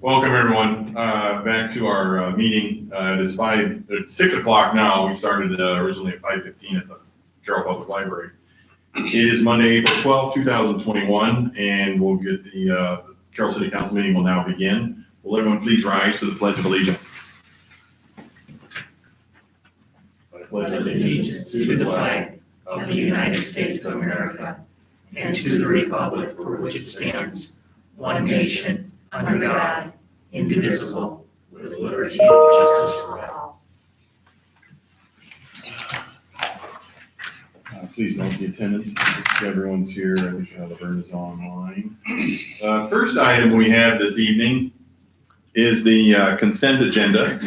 Welcome everyone back to our meeting. It is 6 o'clock now. We started originally at 5:15 at the Carroll Public Library. It is Monday, April 12th, 2021, and we'll get the Carroll City Council meeting will now begin. Will everyone please rise to the Pledge of Allegiance? I pledge allegiance to the flag of the United States of America and to the republic for which it stands, one nation, under God, indivisible, with liberty and justice for all. Please note the attendance. Everyone's here. I think Laverne is online. First item we have this evening is the consent agenda,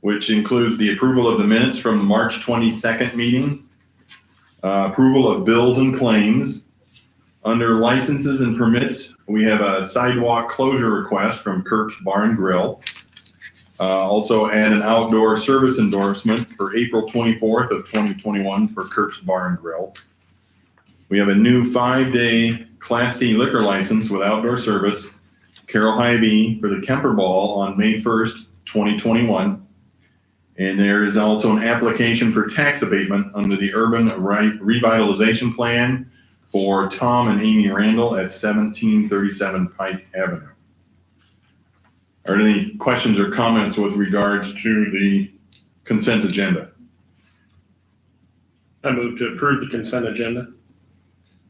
which includes the approval of the minutes from the March 22nd meeting, approval of bills and claims. Under licenses and permits, we have a sidewalk closure request from Kirk's Bar and Grill. Also add an outdoor service endorsement for April 24th of 2021 for Kirk's Bar and Grill. We have a new 5-day Class C liquor license with outdoor service, Carroll Hy-Vee for the Kemper Ball on May 1st, 2021. And there is also an application for tax abatement under the Urban Revitalization Plan for Tom and Amy Randall at 1737 Pike Avenue. Are there any questions or comments with regards to the consent agenda? I move to approve the consent agenda.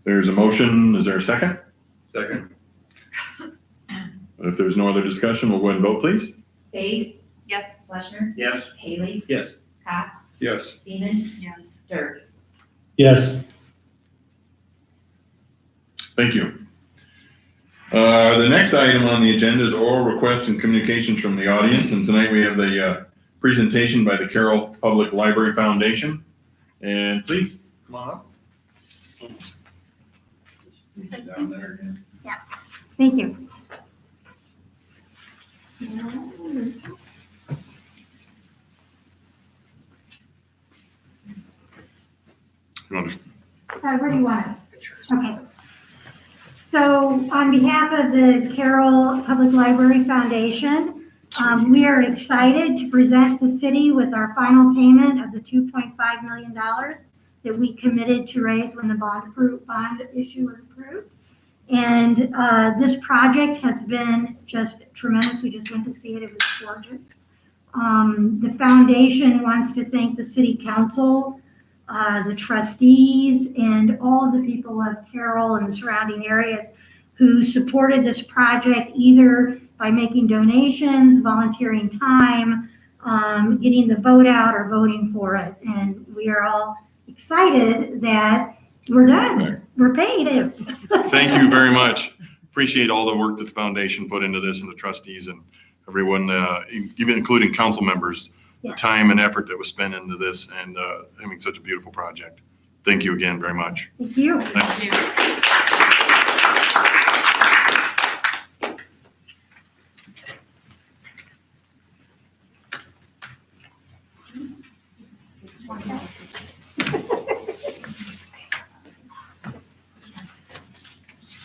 There's a motion. Is there a second? Second. If there's no other discussion, we'll go ahead and vote, please. Bass? Yes. Fleshner? Yes. Haley? Yes. Cox? Yes. Seaman? Yes. Dirks? Yes. Thank you. The next item on the agenda is oral requests and communications from the audience. And tonight we have the presentation by the Carroll Public Library Foundation. And please, come on up. Down there again. Yeah, thank you. Where do you want us? Okay. So on behalf of the Carroll Public Library Foundation, we are excited to present the city with our final payment of the $2.5 million that we committed to raise when the bond issue was approved. And this project has been just tremendous. We just went to see it. It was gorgeous. The foundation wants to thank the city council, the trustees, and all of the people of Carroll and the surrounding areas who supported this project either by making donations, volunteering time, getting the vote out, or voting for it. And we are all excited that we're done. We're paid. Thank you very much. Appreciate all the work that the foundation put into this and the trustees and everyone, even including council members. The time and effort that was spent into this and having such a beautiful project. Thank you again very much. Thank you. Thanks.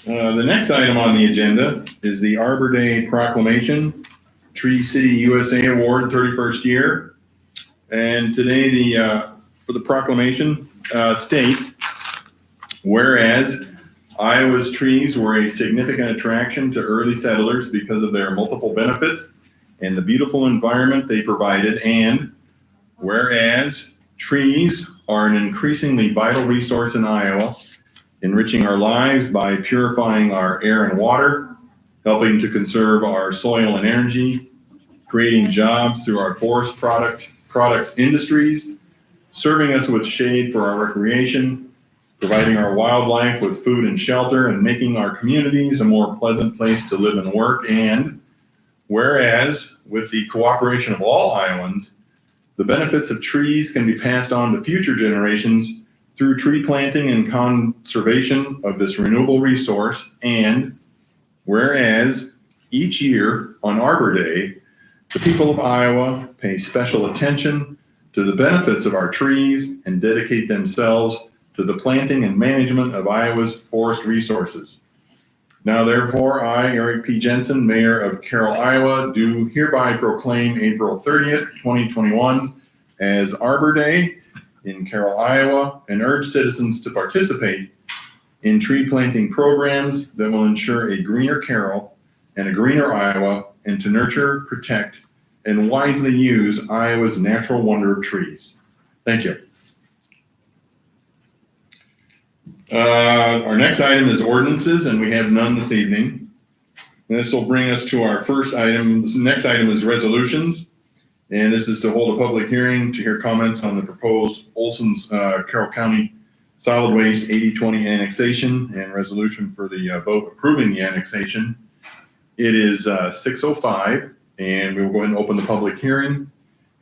The next item on the agenda is the Arbor Day Proclamation, Tree City USA Award, 31st year. And today for the proclamation states, whereas Iowa's trees were a significant attraction to early settlers because of their multiple benefits and the beautiful environment they provided, and whereas trees are an increasingly vital resource in Iowa, enriching our lives by purifying our air and water, helping to conserve our soil and energy, creating jobs through our forest products industries, serving us with shade for our recreation, providing our wildlife with food and shelter, and making our communities a more pleasant place to live and work. And whereas, with the cooperation of all Iowans, the benefits of trees can be passed on to future generations through tree planting and conservation of this renewable resource. And whereas, each year on Arbor Day, the people of Iowa pay special attention to the benefits of our trees and dedicate themselves to the planting and management of Iowa's forest resources. Now therefore, I, Eric P. Jensen, Mayor of Carroll, Iowa, do hereby proclaim April 30th, 2021 as Arbor Day in Carroll, Iowa, and urge citizens to participate in tree planting programs that will ensure a greener Carroll and a greener Iowa, and to nurture, protect, and wisely use Iowa's natural wonder of trees. Thank you. Our next item is ordinances, and we have none this evening. And this will bring us to our first item. This next item is resolutions, and this is to hold a public hearing to hear comments on the proposed Olson's Carroll County Solid Waste 80/20 annexation and resolution for the vote approving the annexation. It is 6:05, and we will go ahead and open the public hearing.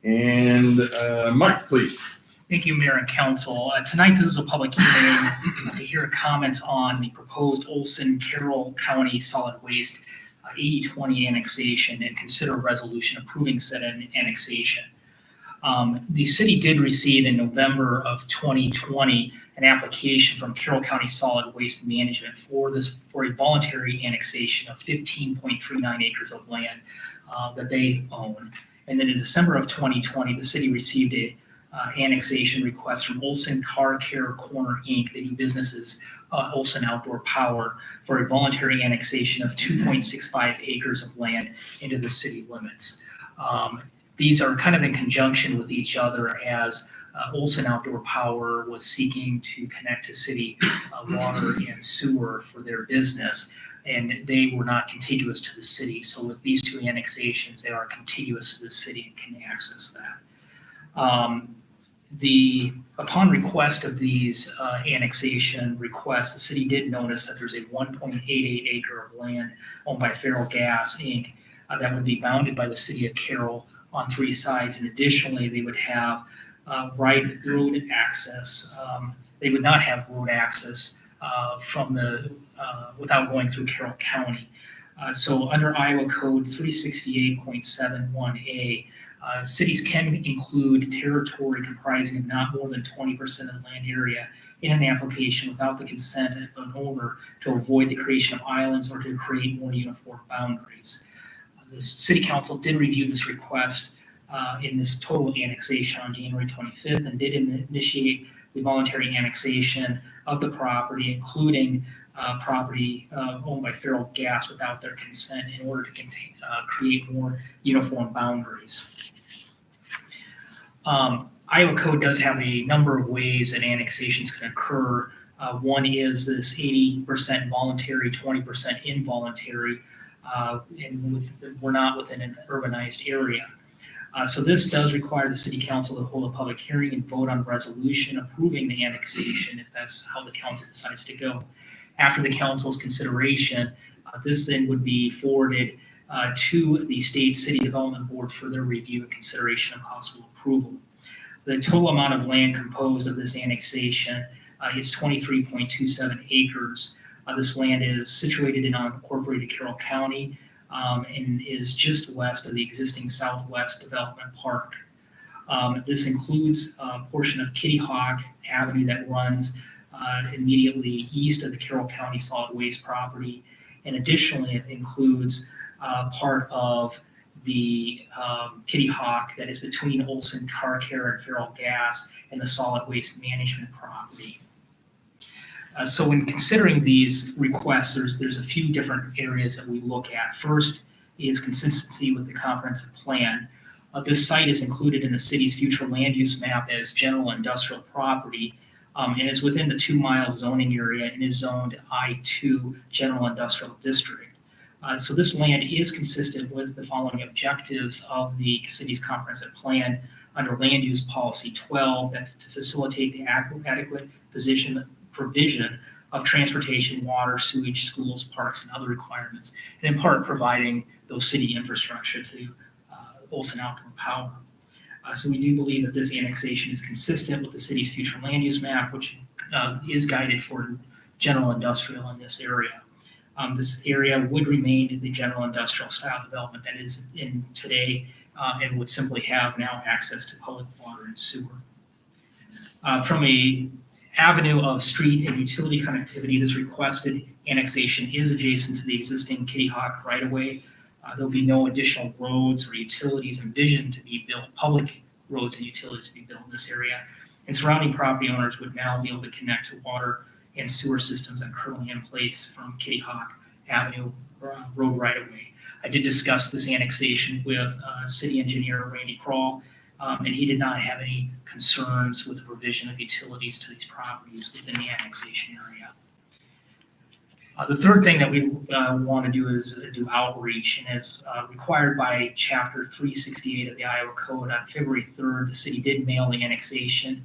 And Mike, please. Thank you, Mayor and Council. Tonight, this is a public hearing to hear comments on the proposed Olson Carroll County Solid Waste 80/20 annexation and consider a resolution approving said annexation. The city did receive in November of 2020 an application from Carroll County Solid Waste Management for a voluntary annexation of 15.39 acres of land that they own. And then in December of 2020, the city received a annexation request from Olson Car Care Corner Inc., they do businesses Olson Outdoor Power, for a voluntary annexation of 2.65 acres of land into the city limits. These are kind of in conjunction with each other, as Olson Outdoor Power was seeking to connect to city water and sewer for their business, and they were not contiguous to the city. So with these two annexations, they are contiguous to the city and can access that. Upon request of these annexation requests, the city did notice that there's a 1.88 acre of land owned by Carroll Gas Inc. That would be bounded by the city of Carroll on three sides, and additionally, they would have road access. They would not have road access without going through Carroll County. So under Iowa Code 368.71A, cities can include territory comprising of not more than 20% of the land area in an application without the consent of an owner to avoid the creation of islands or to create more uniform boundaries. The City Council did review this request in this total annexation on January 25th and did initiate the voluntary annexation of the property, including property owned by Carroll Gas without their consent, in order to create more uniform boundaries. Iowa Code does have a number of ways that annexations can occur. One is this 80% voluntary, 20% involuntary, and we're not within an urbanized area. So this does require the City Council to hold a public hearing and vote on a resolution approving the annexation, if that's how the council decides to go. After the council's consideration, this then would be forwarded to the State City Development Board for their review and consideration of possible approval. The total amount of land composed of this annexation is 23.27 acres. This land is situated in unincorporated Carroll County and is just west of the existing Southwest Development Park. This includes a portion of Kitty Hawk Avenue that runs immediately east of the Carroll County solid waste property. And additionally, it includes part of the Kitty Hawk that is between Olson Car Care and Carroll Gas and the solid waste management property. So when considering these requests, there's a few different areas that we look at. First is consistency with the comprehensive plan. This site is included in the city's future land use map as general industrial property, and is within the 2-mile zoning area and is zoned I-2 General Industrial District. So this land is consistent with the following objectives of the city's comprehensive plan under Land Use Policy 12, that to facilitate the adequate provision of transportation, water, sewage, schools, parks, and other requirements, and in part providing those city infrastructure to Olson Outdoor Power. So we do believe that this annexation is consistent with the city's future land use map, which is guided for general industrial in this area. This area would remain in the general industrial style development that is in today, and would simply have now access to public water and sewer. From a avenue of street and utility connectivity, it is requested annexation is adjacent to the existing Kitty Hawk right-of-way. There'll be no additional roads or utilities envisioned to be built, public roads and utilities to be built in this area. And surrounding property owners would now be able to connect to water and sewer systems that are currently in place from Kitty Hawk Avenue road right-of-way. I did discuss this annexation with city engineer Randy Carroll, and he did not have any concerns with the provision of utilities to these properties within the annexation area. The third thing that we want to do is do outreach, and as required by Chapter 368 of the Iowa Code, on February 3rd, the city did mail the annexation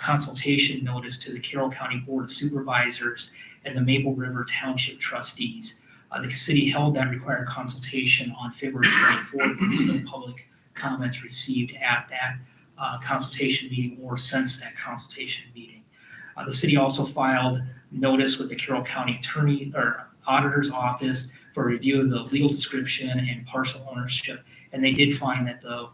consultation notice to the Carroll County Board of Supervisors and the Maple River Township trustees. The city held that required consultation on February 24th, and no public comments received at that consultation meeting or since that consultation meeting. The city also filed notice with the Carroll County Attorney or Auditor's Office for review of the legal description and parcel ownership, and they did find that the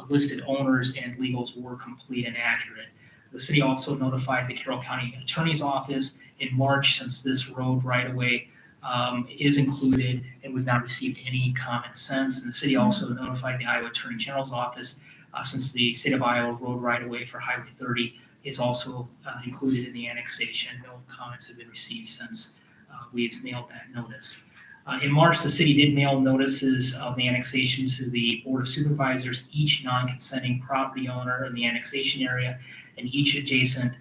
listed owners and legals were complete and accurate. The city also notified the Carroll County Attorney's Office in March, since this road right-of-way is included, and we've not received any comment since. And the city also notified the Iowa Attorney General's Office, since the state of Iowa road right-of-way for Highway 30 is also included in the annexation. No comments have been received since we've mailed that notice. In March, the city did mail notices of the annexation to the Board of Supervisors, each non-consenting property owner in the annexation area, and each adjacent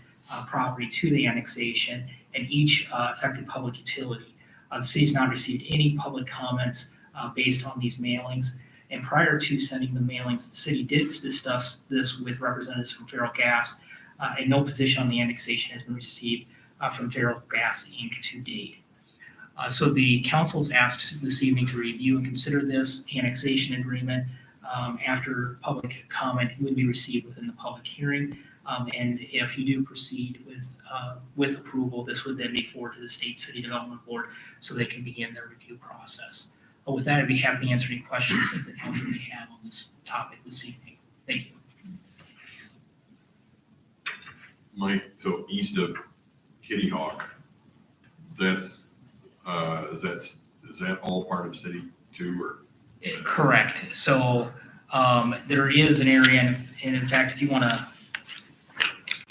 property to the annexation, and each affected public utility. The city's not received any public comments based on these mailings. And prior to sending the mailings, the city did discuss this with representatives from Carroll Gas, and no position on the annexation has been received from Carroll Gas Inc. to date. So the council is asked this evening to review and consider this annexation agreement after public comment would be received within the public hearing. And if you do proceed with approval, this would then be forwarded to the State City Development Board so they can begin their review process. But with that, I'd be happy to answer any questions that the council may have on this topic this evening. Thank you. Mike, so east of Kitty Hawk, that's, is that all part of city too, or? Correct. So there is an area, and in fact, if you want to,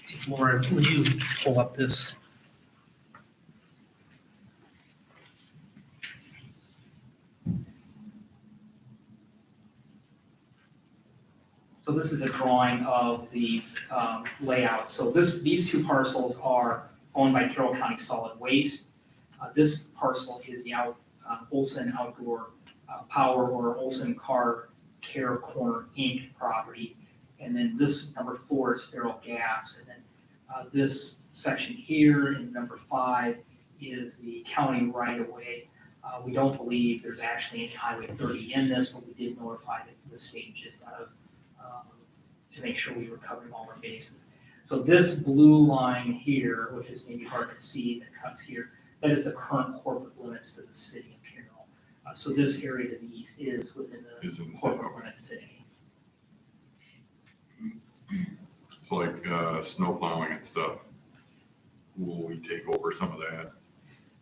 if Laura, would you pull up this? So this is a drawing of the layout. So these two parcels are owned by Carroll County Solid Waste. This parcel is the Olson Outdoor Power or Olson Car Care Corner Inc. property. And then this number 4 is Feral Gas. And then this section here in number 5 is the county right-of-way. We don't believe there's actually any Highway 30 in this, but we did notify the state just out of to make sure we were covering all our bases. So this blue line here, which is maybe hard to see, that cuts here, that is the current corporate limits to the city of Carroll. So this area to the east is within the corporate limits today. It's like snow plowing and stuff. Will we take over some of that?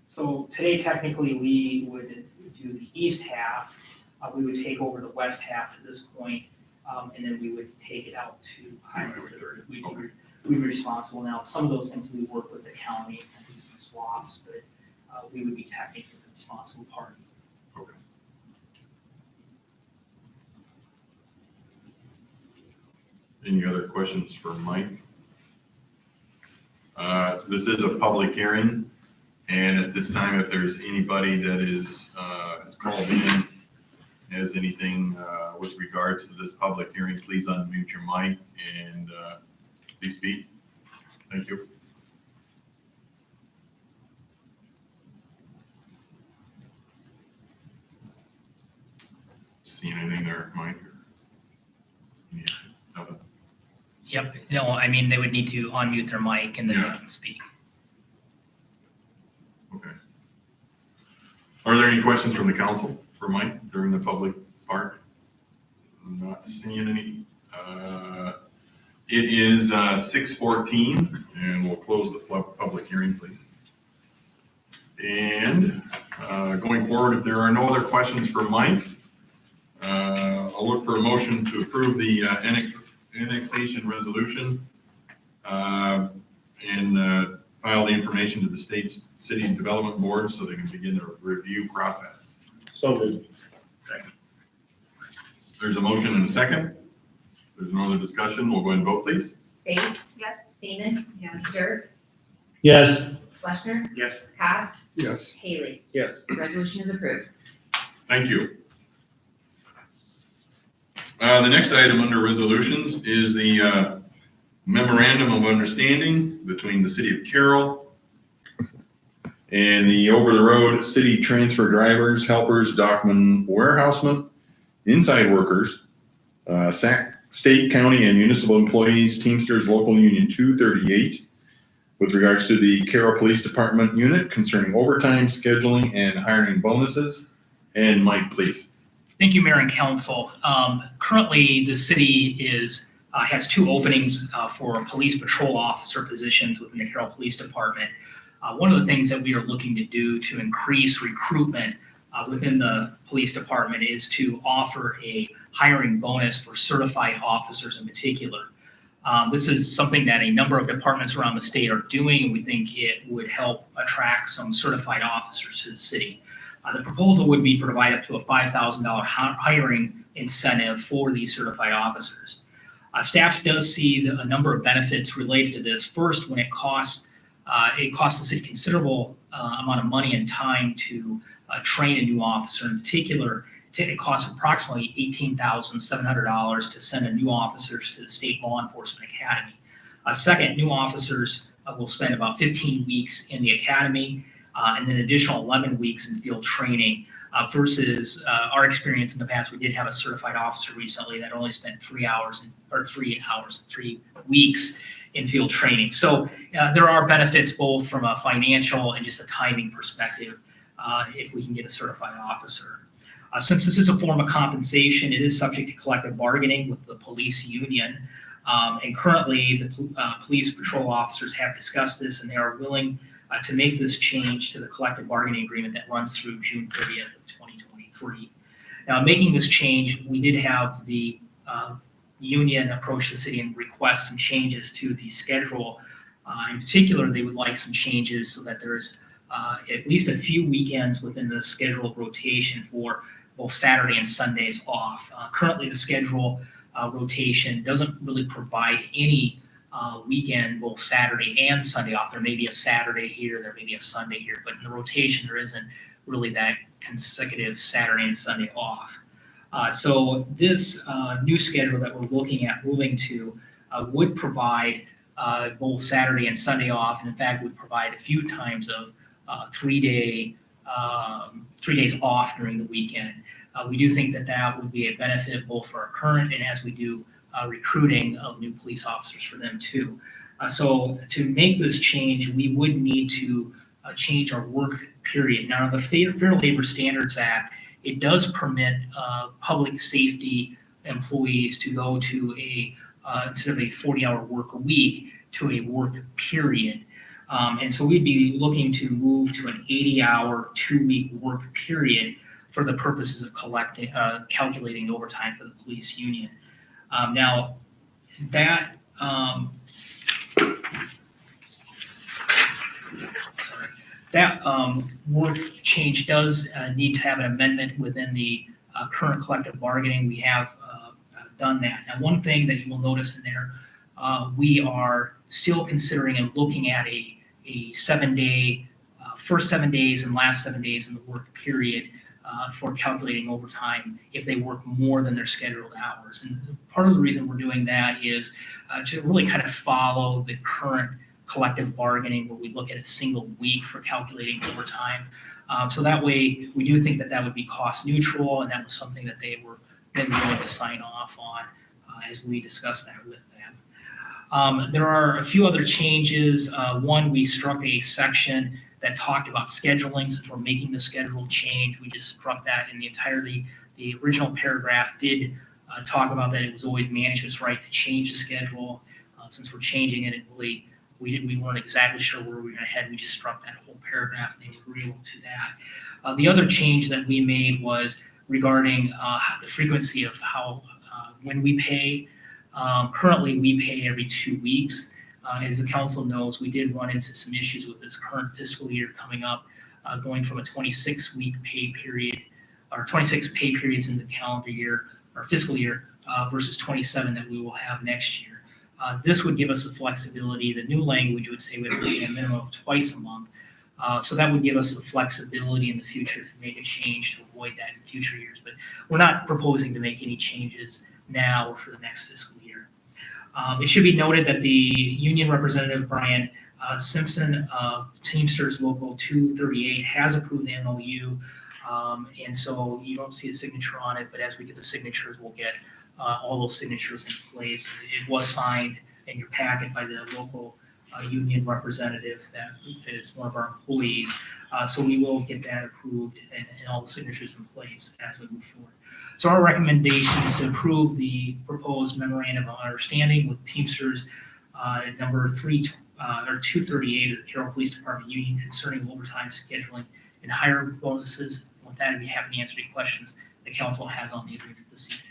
So today, technically, we would do the east half. We would take over the west half at this point, and then we would take it out to Highway 30. We'd be responsible now. Some of those things we work with the county and do some swaps, but we would be technically the responsible party. Okay. Any other questions for Mike? This is a public hearing, and at this time, if there's anybody that is called in, has anything with regards to this public hearing, please unmute your mic and please speak. Thank you. See anything there, Mike? Yeah, nothing. Yep. No, I mean, they would need to unmute their mic and then Yeah. they can speak. Okay. Are there any questions from the council for Mike during the public part? I'm not seeing any. It is 6:14, and we'll close the public hearing, please. And going forward, if there are no other questions for Mike, I'll look for a motion to approve the annexation resolution and file the information to the state's city development board so they can begin the review process. So moved. There's a motion and a second. There's no other discussion. We'll go ahead and vote, please. Base? Yes. Seaman? Yes. Dirks? Yes. Fleischner? Yes. Cost? Yes. Haley? Yes. Resolution is approved. Thank you. The next item under resolutions is the memorandum of understanding between the city of Carroll and the over-the-road city transfer drivers, helpers, dockmen, warehousemen, inside workers, state, county, and municipal employees, Teamsters Local Union 238, with regards to the Carroll Police Department unit concerning overtime, scheduling, and hiring bonuses. And Mike, please. Thank you, Mayor and Council. Currently, the city has two openings for police patrol officer positions within the Carroll Police Department. One of the things that we are looking to do to increase recruitment within the police department is to offer a hiring bonus for certified officers in particular. This is something that a number of departments around the state are doing, and we think it would help attract some certified officers to the city. The proposal would be to provide up to a $5,000 hiring incentive for these certified officers. Staff does see a number of benefits related to this. First, when it costs the city considerable amount of money and time to train a new officer. In particular, it costs approximately $18,700 to send a new officers to the State Law Enforcement Academy. Second, new officers will spend about 15 weeks in the academy and then additional 11 weeks in field training versus our experience in the past. We did have a certified officer recently that only spent 3 weeks in field training. So there are benefits both from a financial and just a timing perspective if we can get a certified officer. Since this is a form of compensation, it is subject to collective bargaining with the police union. And currently, the police patrol officers have discussed this, and they are willing to make this change to the collective bargaining agreement that runs through June 30th of 2023. Now, making this change, we did have the union approach the city and request some changes to the schedule. In particular, they would like some changes so that there's at least a few weekends within the scheduled rotation for both Saturday and Sundays off. Currently, the schedule rotation doesn't really provide any weekend, both Saturday and Sunday off. There may be a Saturday here, there may be a Sunday here, but in the rotation, there isn't really that consecutive Saturday and Sunday off. So this new schedule that we're looking at moving to would provide both Saturday and Sunday off, and in fact would provide a few times of 3 days off during the weekend. We do think that that would be a benefit both for our current and as we do recruiting of new police officers for them too. So to make this change, we would need to change our work period. Now, the Fair Labor Standards Act, it does permit public safety employees to go to instead of a 40-hour work a week, to a work period. And so we'd be looking to move to an 80-hour, 2-week work period for the purposes of calculating overtime for the police union. Now, that work change does need to have an amendment within the current collective bargaining. We have done that. Now, one thing that you will notice in there, we are still considering and looking at a 7-day, first 7 days and last 7 days in the work period for calculating overtime if they work more than their scheduled hours. And part of the reason we're doing that is to really kind of follow the current collective bargaining where we look at a single week for calculating overtime. So that way, we do think that that would be cost neutral, and that was something that they were then willing to sign off on as we discussed that with them. There are a few other changes. One, we struck a section that talked about scheduling. Since we're making the schedule change, we just struck that in the entirety. The original paragraph did talk about that it was always management's right to change the schedule. Since we're changing it, it really we weren't exactly sure where we were gonna head. We just struck that whole paragraph and they were agreeable to that. The other change that we made was regarding the frequency of how, when we pay. Currently, we pay every 2 weeks. As the council knows, we did run into some issues with this current fiscal year coming up, going from a 26-week pay period, or 26 pay periods in the calendar year, or fiscal year, versus 27 that we will have next year. This would give us the flexibility. The new language would say we have to pay a minimum of twice a month. So that would give us the flexibility in the future to make a change to avoid that in future years. But we're not proposing to make any changes now or for the next fiscal year. It should be noted that the union representative, Brian Simpson of Teamsters Local 238, has approved the MOU. And so you don't see a signature on it, but as we get the signatures, we'll get all those signatures in place. It was signed in your packet by the local union representative that is one of our employees. So we will get that approved and all the signatures in place as we move forward. So our recommendation is to approve the proposed memorandum of understanding with Teamsters number 238 of the Carroll Police Department Union concerning overtime scheduling and higher bonuses. With that, I'd be happy to answer any questions the council has on the agreement this evening.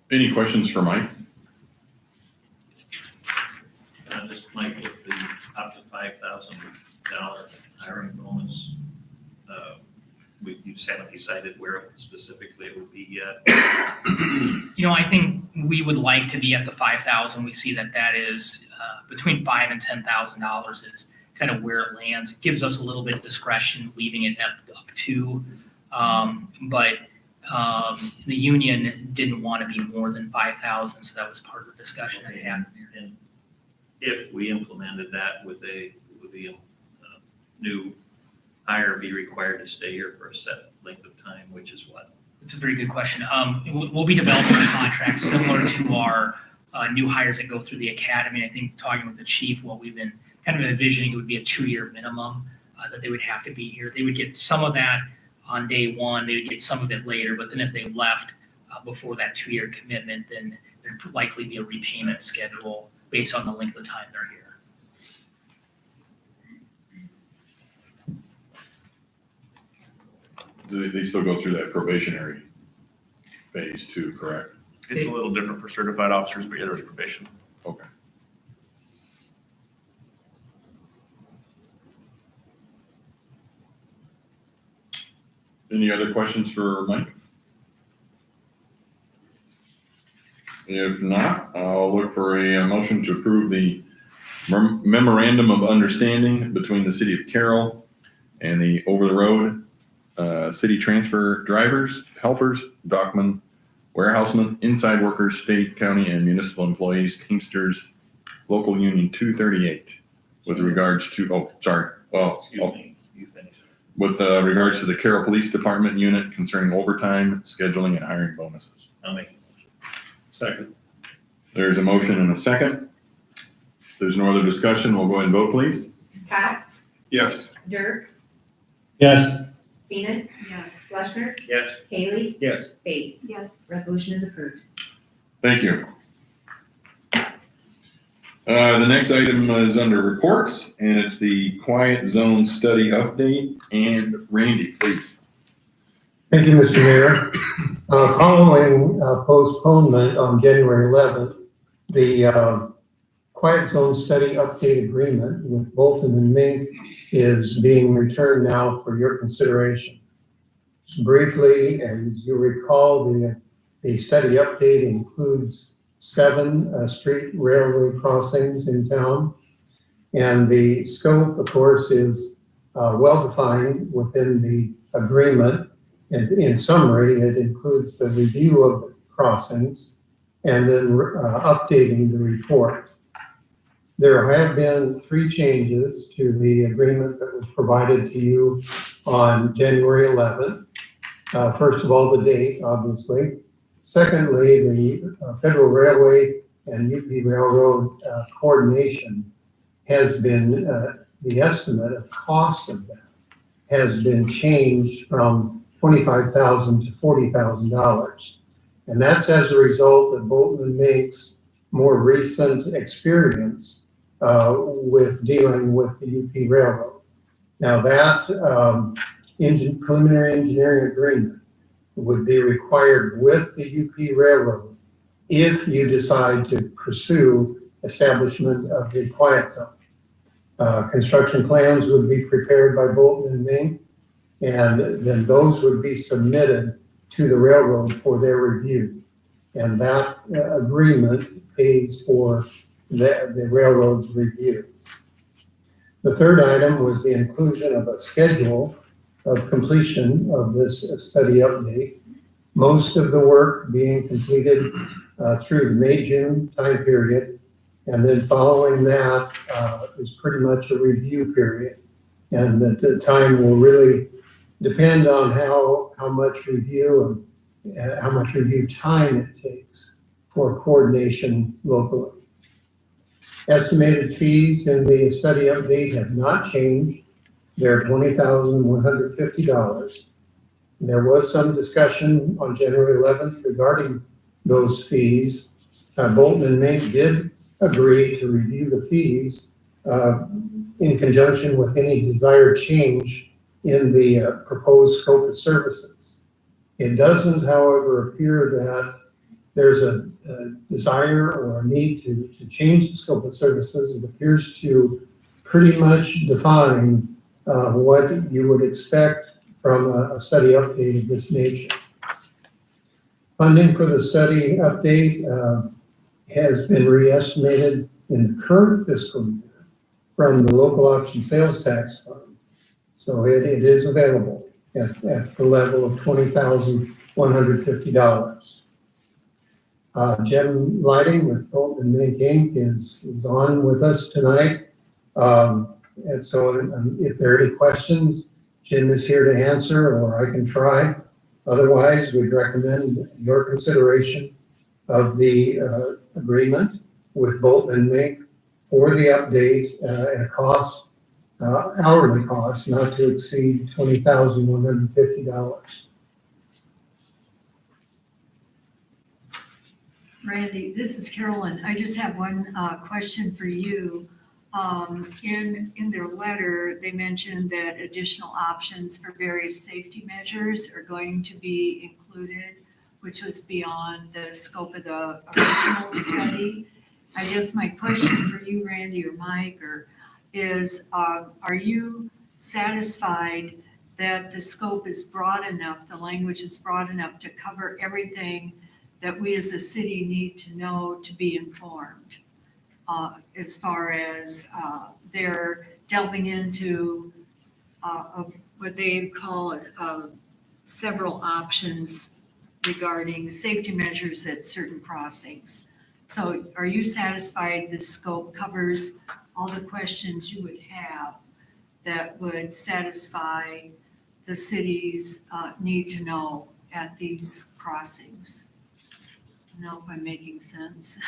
Any questions for Mike? This might get the up to $5,000 hiring bonus. You haven't decided where specifically it would be yet. I think we would like to be at the 5,000. We see that is between $5,000 and $10,000 is kind of where it lands. It gives us a little bit of discretion, leaving it up to, but the union didn't want to be more than 5,000, so that was part of the discussion that happened there. And if we implemented that, would the new hire be required to stay here for a set length of time, which is what? It's a very good question. We'll be developing a contract similar to our new hires that go through the academy. I think talking with the chief, what we've been kind of envisioning, it would be a 2-year minimum that they would have to be here. They would get some of that on day one, they would get some of it later, but then if they left before that 2-year commitment, then there'd likely be a repayment schedule based on the length of time they're here. Do they still go through that probationary phase too, correct? It's a little different for certified officers, but yeah, there's probation. Okay. Any other questions for Mike? If not, I'll look for a motion to approve the memorandum of understanding between the city of Carroll and the over-the-road city transfer drivers, helpers, dockmen, warehousemen, inside workers, state, county, and municipal employees, Teamsters, local union 238, with regards to, Excuse me, you finish. with regards to the Carroll Police Department unit concerning overtime, scheduling, and hiring bonuses. I'll make a motion. Second. There's a motion and a second. If there's no other discussion, we'll go ahead and vote, please. Cox, Yes. Dirks, Yes. Seaman. Yes. Fleischner, Yes. Haley, Yes. Base. Yes. Resolution is approved. Thank you. The next item is under reports, and it's the Quiet Zone Study Update. And Randy, please. Thank you, Mr. Mayor. Following postponement on January 11th, the Quiet Zone Study Update Agreement with Bolton and Mink is being returned now for your consideration. Briefly, as you recall, the study update includes 7 street railway crossings in town. And the scope, of course, is well-defined within the agreement. And in summary, it includes the review of the crossings and then updating the report. There have been 3 changes to the agreement that was provided to you on January 11th. First of all, the date, obviously. Secondly, the Federal Railway and UP Railroad coordination has been the estimate of cost of that has been changed from $25,000 to $40,000. And that's as a result of Bolton and Mink's more recent experience with dealing with the UP Railroad. Now that preliminary engineering agreement would be required with the UP Railroad if you decide to pursue establishment of the quiet zone. Construction plans would be prepared by Bolton and Mink, and then those would be submitted to the railroad for their review. And that agreement pays for the railroad's review. The third item was the inclusion of a schedule of completion of this study update. Most of the work being completed through the May-June time period. And then following that is pretty much a review period. And the time will really depend on how much review and how much review time it takes for coordination locally. Estimated fees in the study update have not changed. They're $20,150. There was some discussion on January 11th regarding those fees. Bolton and Mink did agree to review the fees in conjunction with any desired change in the proposed scope of services. It doesn't, however, appear that there's a desire or a need to change the scope of services. It appears to pretty much define what you would expect from a study update of this nature. Funding for the study update has been re-estimated in the current fiscal year from the local option sales tax fund. So it is available at the level of $20,150. Jim Lighting with Bolton and Mink Inc. is on with us tonight. And so if there are any questions, Jim is here to answer, or I can try. Otherwise, we'd recommend your consideration of the agreement with Bolton and Mink for the update at a cost, hourly cost, not to exceed $20,150. Randy, this is Carolyn. I just have one question for you. In their letter, they mentioned that additional options for various safety measures are going to be included, which was beyond the scope of the original study. I guess my question for you, Randy or Mike, is are you satisfied that the scope is broad enough, the language is broad enough to cover everything that we as a city need to know to be informed, as far as they're delving into what they call several options regarding safety measures at certain crossings. So are you satisfied the scope covers all the questions you would have that would satisfy the city's need to know at these crossings? I don't know if I'm making sense.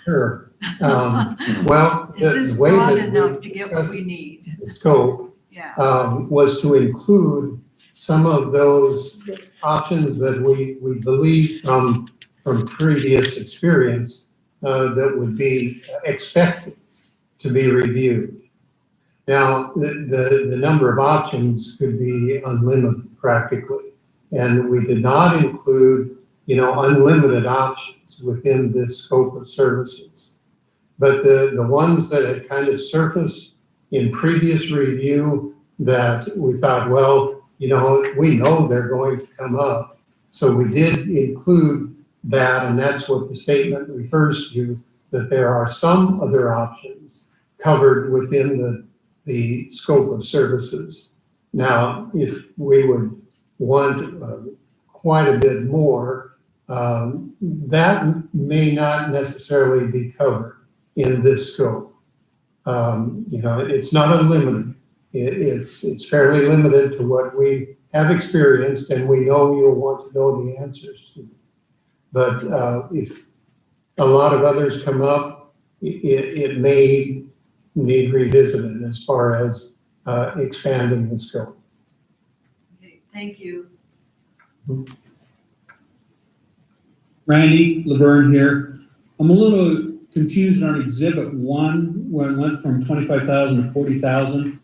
Sure. Well, Is this the way broad that enough we to get what we discussed need? the scope Yeah. was to include some of those options that we believe from previous experience that would be expected to be reviewed. Now, the number of options could be unlimited practically, and we did not include unlimited options within this scope of services. But the ones that had kind of surfaced in previous review that we thought, well, we know they're going to come up. So we did include that, and that's what the statement refers to, that there are some other options covered within the scope of services. Now, if we would want quite a bit more, that may not necessarily be covered in this scope. It's not unlimited. It's fairly limited to what we have experienced and we know you'll want to know the answers to. But if a lot of others come up, it may need revisited as far as expanding the scope. Okay, thank you. Randy Laverne here. I'm a little confused on Exhibit 1, when it went from 25,000 to 40,000.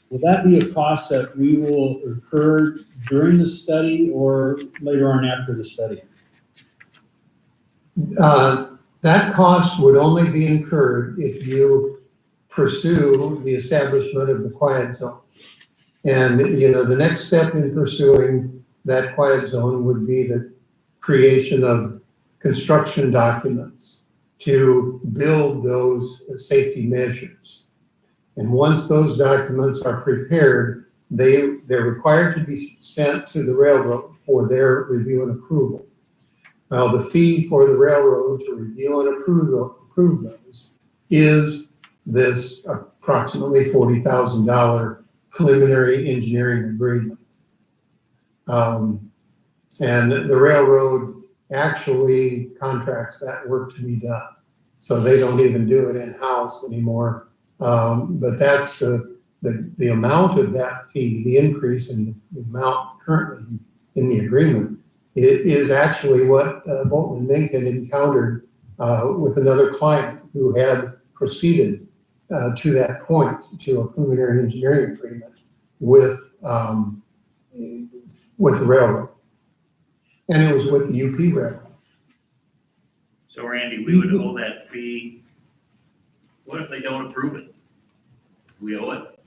Will that be a cost that we will incur during the study or later on after the study? That cost would only be incurred if you pursue the establishment of the quiet zone. And, you know, the next step in pursuing that quiet zone would be the creation of construction documents to build those safety measures. And once those documents are prepared, they're required to be sent to the railroad for their review and approval. Now, the fee for the railroad to review and approve those is this approximately $40,000 preliminary engineering agreement. And the railroad actually contracts that work to be done. So they don't even do it in-house anymore. But that's the amount of that fee, the increase in the amount currently in the agreement. It is actually what Bolton and Mink had encountered with another client who had proceeded to that point, to a preliminary engineering agreement with the railroad. And it was with the UP railroad. So Randy, we would owe that fee. What if they don't approve it? We owe it?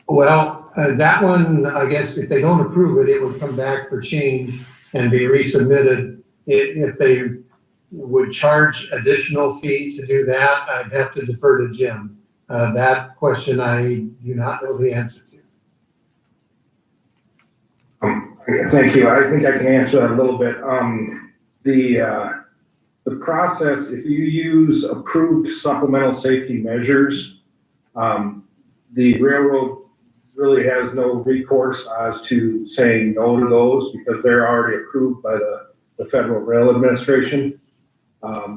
Well, that one, I guess if they don't approve it, it would come back for change and be resubmitted. If they would charge additional fee to do that, I'd have to defer to Jim. That question I do not know the answer to. Thank you. I think I can answer that a little bit. The process, if you use approved supplemental safety measures, the railroad really has no recourse as to saying no to those because they're already approved by the Federal Rail Administration.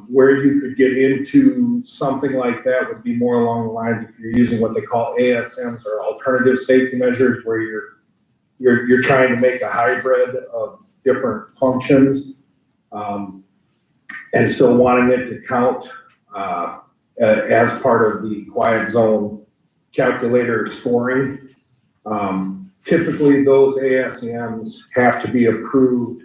Where you could get into something like that would be more along the lines if you're using what they call ASMs or alternative safety measures, where you're trying to make a hybrid of different functions, and still wanting it to count as part of the quiet zone calculator scoring. Typically, those ASMs have to be approved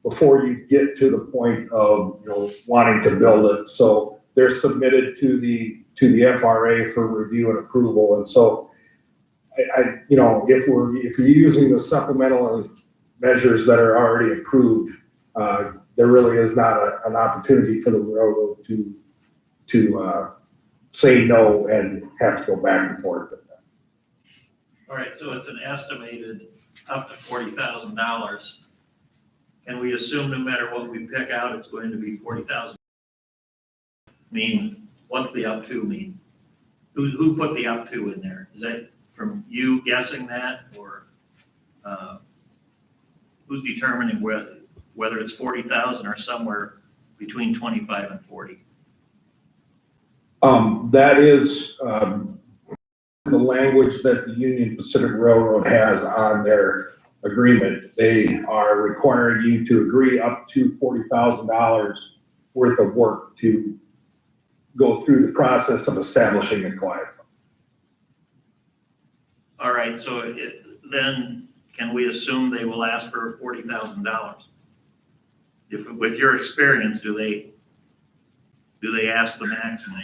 before you get to the point of, you know, wanting to build it. So they're submitted to the FRA for review and approval. And so you know, if you're using the supplemental measures that are already approved, there really is not an opportunity for the railroad to say no and have to go back and forth with that. All right, so it's an estimated up to $40,000. Can we assume no matter what we pick out, it's going to be 40,000? I mean, what's the up to mean? Who put the up to in there? Is that from you guessing that, or who's determining whether it's 40,000 or somewhere between 25 and 40? That is the language that the Union Pacific Railroad has on their agreement. They are requiring you to agree up to $40,000 worth of work to go through the process of establishing a quiet zone. All right, so then can we assume they will ask for $40,000? If, with your experience, do they ask the maximum?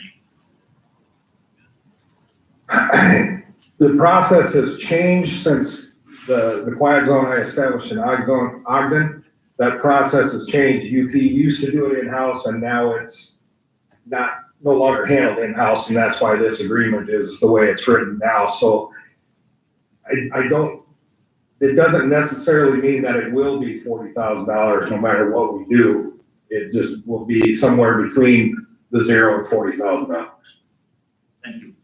The process has changed since the quiet zone I established in Ogden. That process has changed. UP used to do it in-house, and now it's no longer handled in-house, and that's why this agreement is the way it's written now. So it doesn't necessarily mean that it will be $40,000 no matter what we do. It just will be somewhere between the $0 and $40,000. Thank you.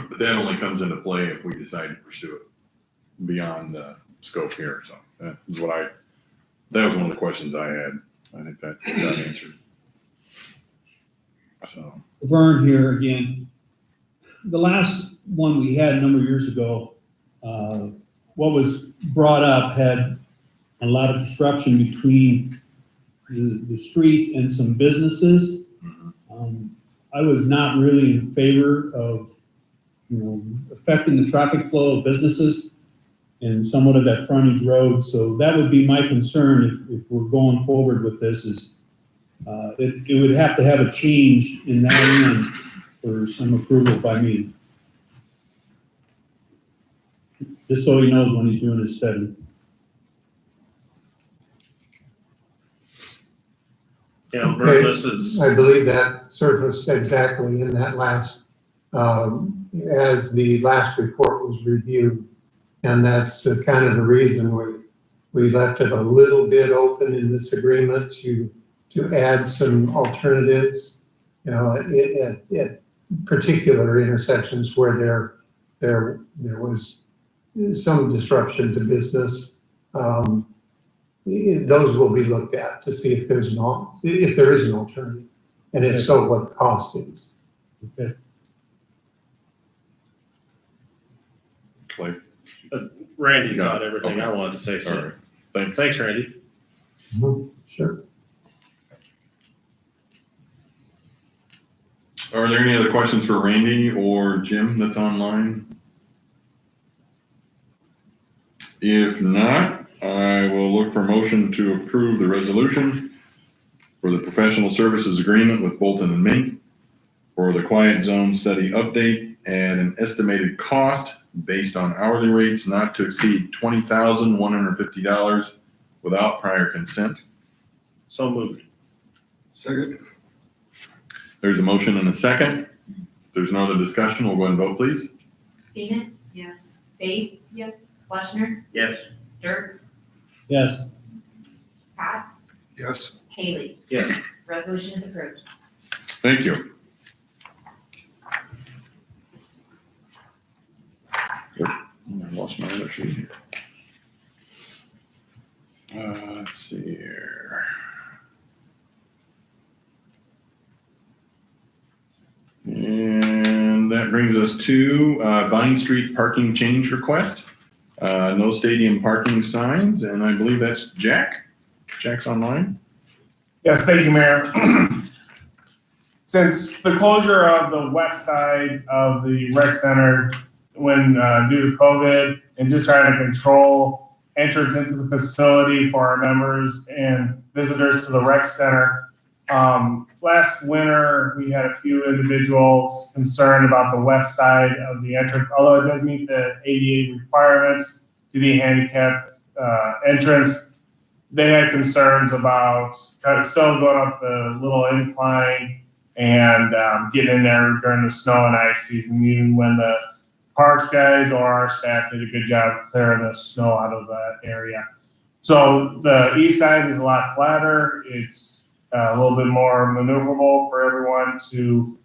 But that only comes into play if we decide to pursue it beyond the scope here. So that was that was one of the questions I had. I think that got answered. So, Vern here again. The last one we had a number of years ago, what was brought up had a lot of disruption between the streets and some businesses. I was not really in favor of, affecting the traffic flow of businesses and somewhat of that frontage road. So that would be my concern if we're going forward with this is, it would have to have a change in that end for some approval by me. Just so he knows when he's doing his study. Yeah, Bert, this is, I believe that surfaced exactly in that last, as the last report was reviewed. And that's kind of the reason we left it a little bit open in this agreement to add some alternatives, at particular intersections where there was some disruption to business. Those will be looked at to see if there is an alternative, and if so, what the cost is. Okay. Clay. Randy got everything I wanted to say, All so right. Thanks. thanks, Randy. Sure. Are there any other questions for Randy or Jim that's online? If not, I will look for a motion to approve the resolution for the professional services agreement with Bolton and Mink for the quiet zone study update at an estimated cost based on hourly rates not to exceed $20,150 without prior consent. So moved. Second. There's a motion and a second. If there's no other discussion, we'll go ahead and vote, please. Seaman, Yes. Base. Yes. Fleischner, Yes. Dirks, Yes. Cox, Yes. Haley. Yes. Resolution is approved. Thank you. Yep, I lost my other sheet here. Let's see here. And that brings us to Vine Street parking change request. No stadium parking signs, and I believe that's Jack. Jack's online. Yes, thank you, Mayor. Since the closure of the west side of the rec center when due to COVID and just trying to control entrance into the facility for our members and visitors to the rec center, last winter we had a few individuals concerned about the west side of the entrance, although it does meet the ADA requirements to be handicapped entrance. They had concerns about kind of still going up the little incline and getting in there during the snow and ice season, even when the parks guys or our staff did a good job clearing the snow out of that area. So the east side is a lot flatter. It's a little bit more maneuverable for everyone to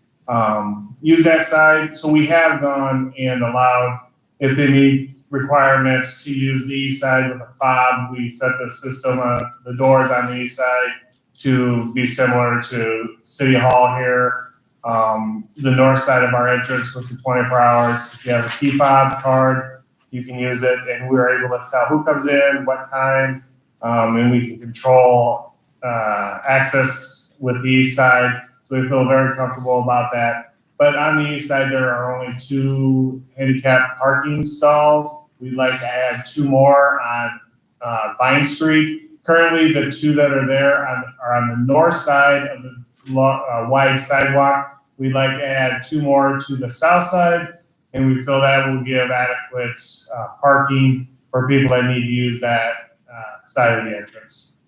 use that side. So we have gone and allowed, if they meet requirements, to use the east side with a fob. We set the system, the doors on the east side to be similar to City Hall here. The north side of our entrance with the 24 hours. If you have a key fob card, you can use it, and we're able to tell who comes in, what time, and we can control access with the east side. So we feel very comfortable about that. But on the east side, there are only 2 handicap parking stalls. We'd like to add 2 more on Vine Street. Currently, the 2 that are there are on the north side of the wide sidewalk. We'd like to add 2 more to the south side, and we feel that will give adequate parking for people that need to use that side of the entrance.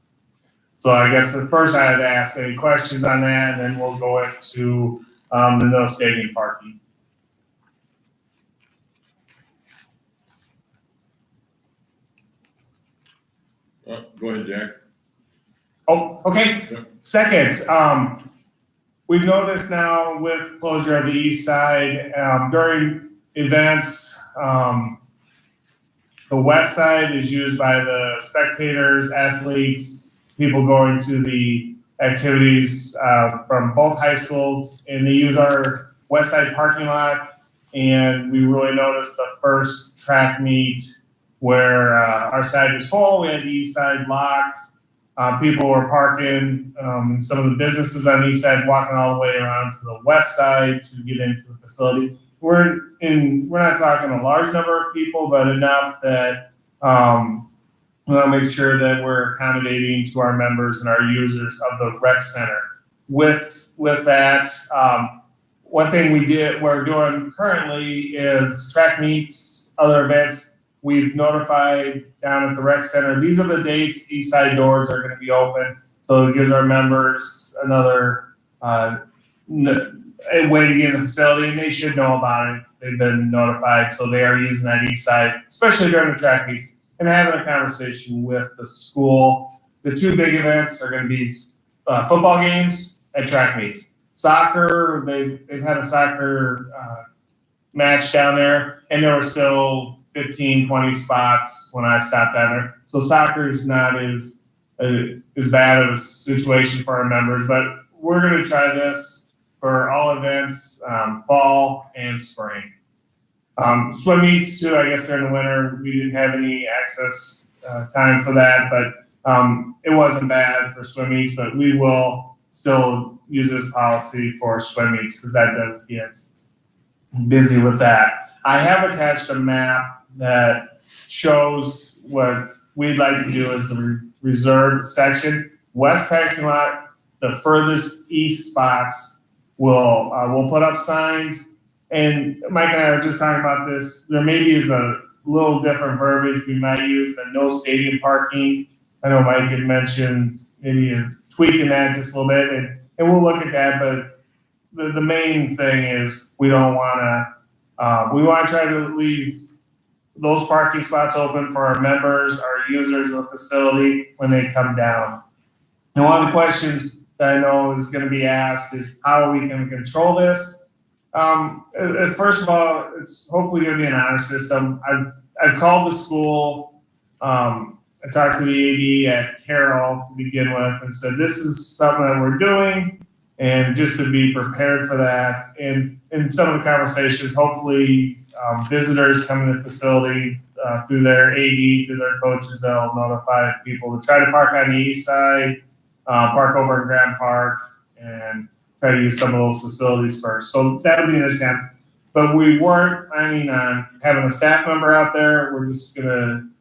So I guess the first I had to ask any questions on that, and then we'll go into the no stadium parking. Go ahead, Jack. Oh, okay. Second, we've noticed now with closure of the east side, during events, the west side is used by the spectators, athletes, people going to the activities from both high schools, and they use our west side parking lot. And we really noticed the first track meet where our side was full, we had the east side locked. People were parking, some of the businesses on the east side walking all the way around to the west side to get into the facility. We're not talking a large number of people, but enough that we want to make sure that we're accommodating to our members and our users of the rec center. With that, one thing we're doing currently is track meets, other events. We've notified down at the rec center, these are the dates east side doors are going to be open. So it gives our members another a way to get in the facility, and they should know about it. They've been notified, so they are using that east side, especially during the track meets, and having a conversation with the school. The two big events are going to be football games and track meets. Soccer, they've had a soccer match down there, and there were still 15, 20 spots when I stopped down there. So soccer is not as bad of a situation for our members, but we're going to try this for all events, fall and spring. Swim meets too, I guess during the winter, we didn't have any access time for that, but it wasn't bad for swim meets, but we will still use this policy for swim meets because that does get busy with that. I have attached a map that shows what we'd like to do as the reserved section. West parking lot, the furthest east spots we'll put up signs. And Mike and I were just talking about this. There maybe is a little different verbiage we might use than no stadium parking. I know Mike had mentioned maybe tweaking that just a little bit, and we'll look at that. But the main thing is we want to try to leave those parking spots open for our members, our users of the facility when they come down. And one of the questions that I know is going to be asked is how are we going to control this? First of all, it's hopefully going to be an honor system. I've called the school. I talked to the AD at Carroll to begin with and said, this is something that we're doing, and just to be prepared for that. And in some of the conversations, hopefully visitors come to the facility through their AD, through their coaches, they'll notify people to try to park on the east side, park over in Grand Park, and try to use some of those facilities first. So that'll be an attempt. But we weren't planning on having a staff member out there. We're just going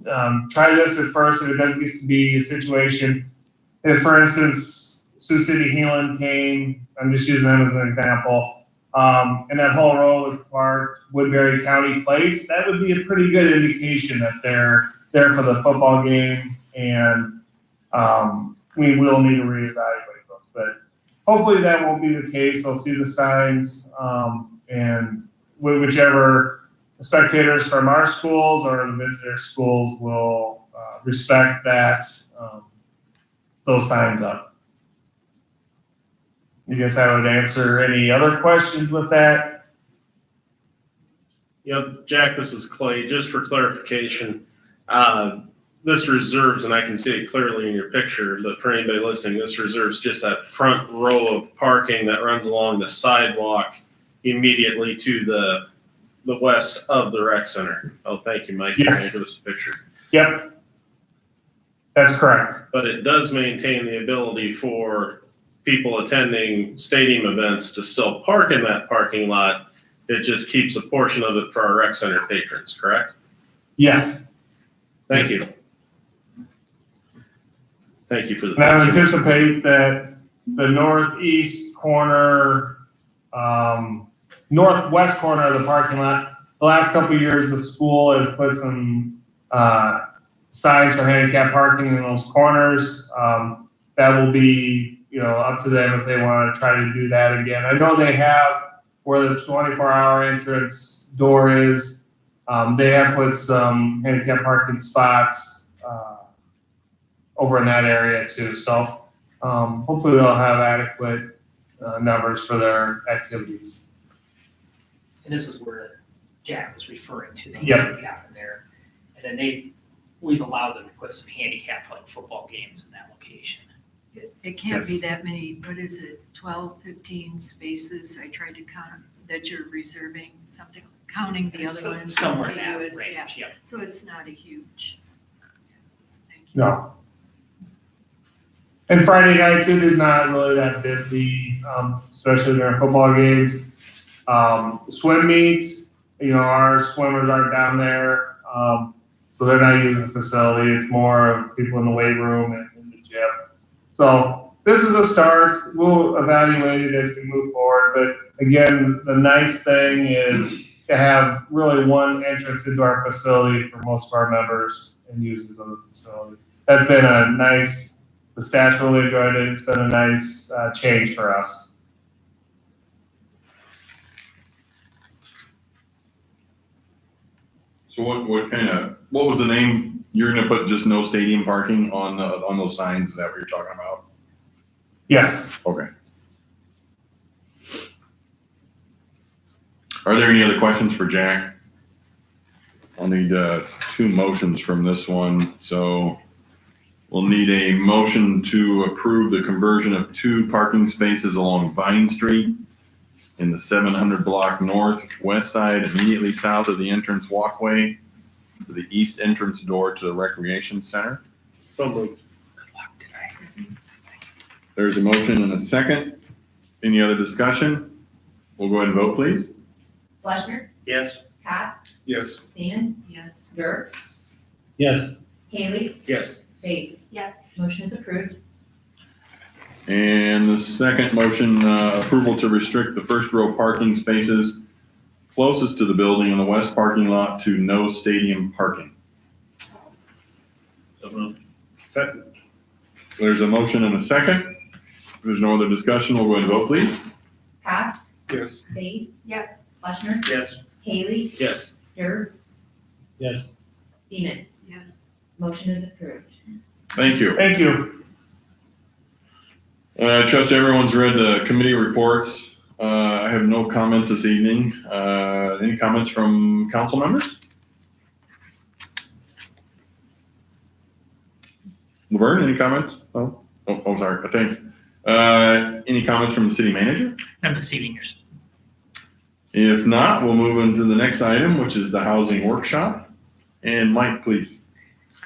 to try this at first, and it doesn't get to be a situation. If, for instance, Sioux City Healing came, I'm just using them as an example, and that whole row was parked Woodbury County Place, that would be a pretty good indication that they're there for the football game, and we will need to reevaluate those. But hopefully that won't be the case. They'll see the signs, and whichever spectators from our schools or the visitor schools will respect that, those signs up. You guys have to answer any other questions with that? Yep, Jack, this is Clay. Just for clarification, this reserves, and I can see it clearly in your picture, but for anybody listening, this reserves just that front row of parking that runs along the sidewalk immediately to the west of the rec center. Oh, thank you, Mike. Yes. Give us a picture. Yep. That's correct. But it does maintain the ability for people attending stadium events to still park in that parking lot. It just keeps a portion of it for our rec center patrons, correct? Yes. Thank you. Thank you for the. And I would anticipate that the northeast corner, northwest corner of the parking lot, the last couple of years, the school has put some signs for handicap parking in those corners. That will be, up to them if they want to try to do that again. I know they have where the 24-hour entrance door is. They have put some handicap parking spots over in that area too. So hopefully they'll have adequate numbers for their activities. And this is where Jack was referring to the Yep. handicap in there. And then we've allowed them to put some handicap like football games in that location. It can't be Yes. that many, what is it, 12, 15 spaces? I tried to count that you're reserving something, counting the other ones. Somewhere in that contiguous, range, yeah. yeah. So it's not a huge. Thank you. No. And Friday nights, it is not really that busy, especially during football games. Swim meets, our swimmers aren't down there, so they're not using the facility. It's more of people in the weight room and in the gym. So this is a start. We'll evaluate it as we move forward. But again, the nice thing is to have really one entrance into our facility for most of our members and users of the facility. That's been a nice, the staff really enjoyed it. It's been a nice change for us. So what was the name? You're gonna put just no stadium parking on those signs? Is that what you're talking about? Yes. Okay. Are there any other questions for Jack? I'll need two motions from this one. So we'll need a motion to approve the conversion of 2 parking spaces along Vine Street in the 700 block northwest side, immediately south of the entrance walkway to the east entrance door to the recreation center. So moved. There's a motion and a second. Any other discussion? We'll go ahead and vote, please. Fleischner, Yes. Cox, Yes. Seaman, Yes. Dirks, Yes. Haley, Yes. Base. Yes. Motion is approved. And the second motion, approval to restrict the first row parking spaces closest to the building in the west parking lot to no stadium parking. So moved. Second. There's a motion and a second. If there's no other discussion, we'll go ahead and vote, please. Cox, Yes. Base, Yes. Fleischner, Yes. Haley, Yes. Dirks, Yes. Seaman. Yes. Motion is approved. Thank you. Thank you. I trust everyone's read the committee reports. I have no comments this evening. Any comments from council members? Laverne, any comments? Oh, sorry. Thanks. Any comments from the city manager? None this evening, yours. If not, we'll move into the next item, which is the housing workshop. And Mike, please.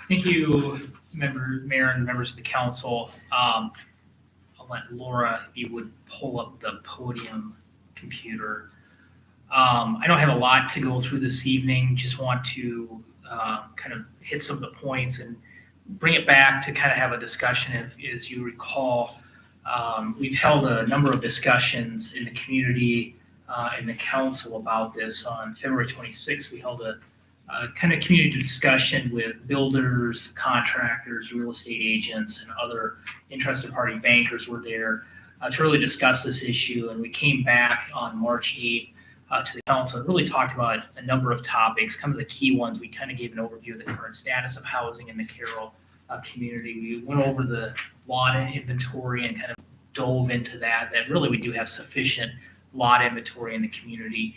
Thank you, Mayor and members of the council. I'll let Laura, if you would pull up the podium computer. I don't have a lot to go through this evening, just want to kind of hit some of the points and bring it back to kind of have a discussion. As you recall, we've held a number of discussions in the community and the council about this. On February 26th, we held a kind of community discussion with builders, contractors, real estate agents, and other interested party bankers were there to really discuss this issue. And we came back on March 8th to the council and really talked about a number of topics. Kind of the key ones, we kind of gave an overview of the current status of housing in the Carroll community. We went over the lot inventory and kind of dove into that really we do have sufficient lot inventory in the community.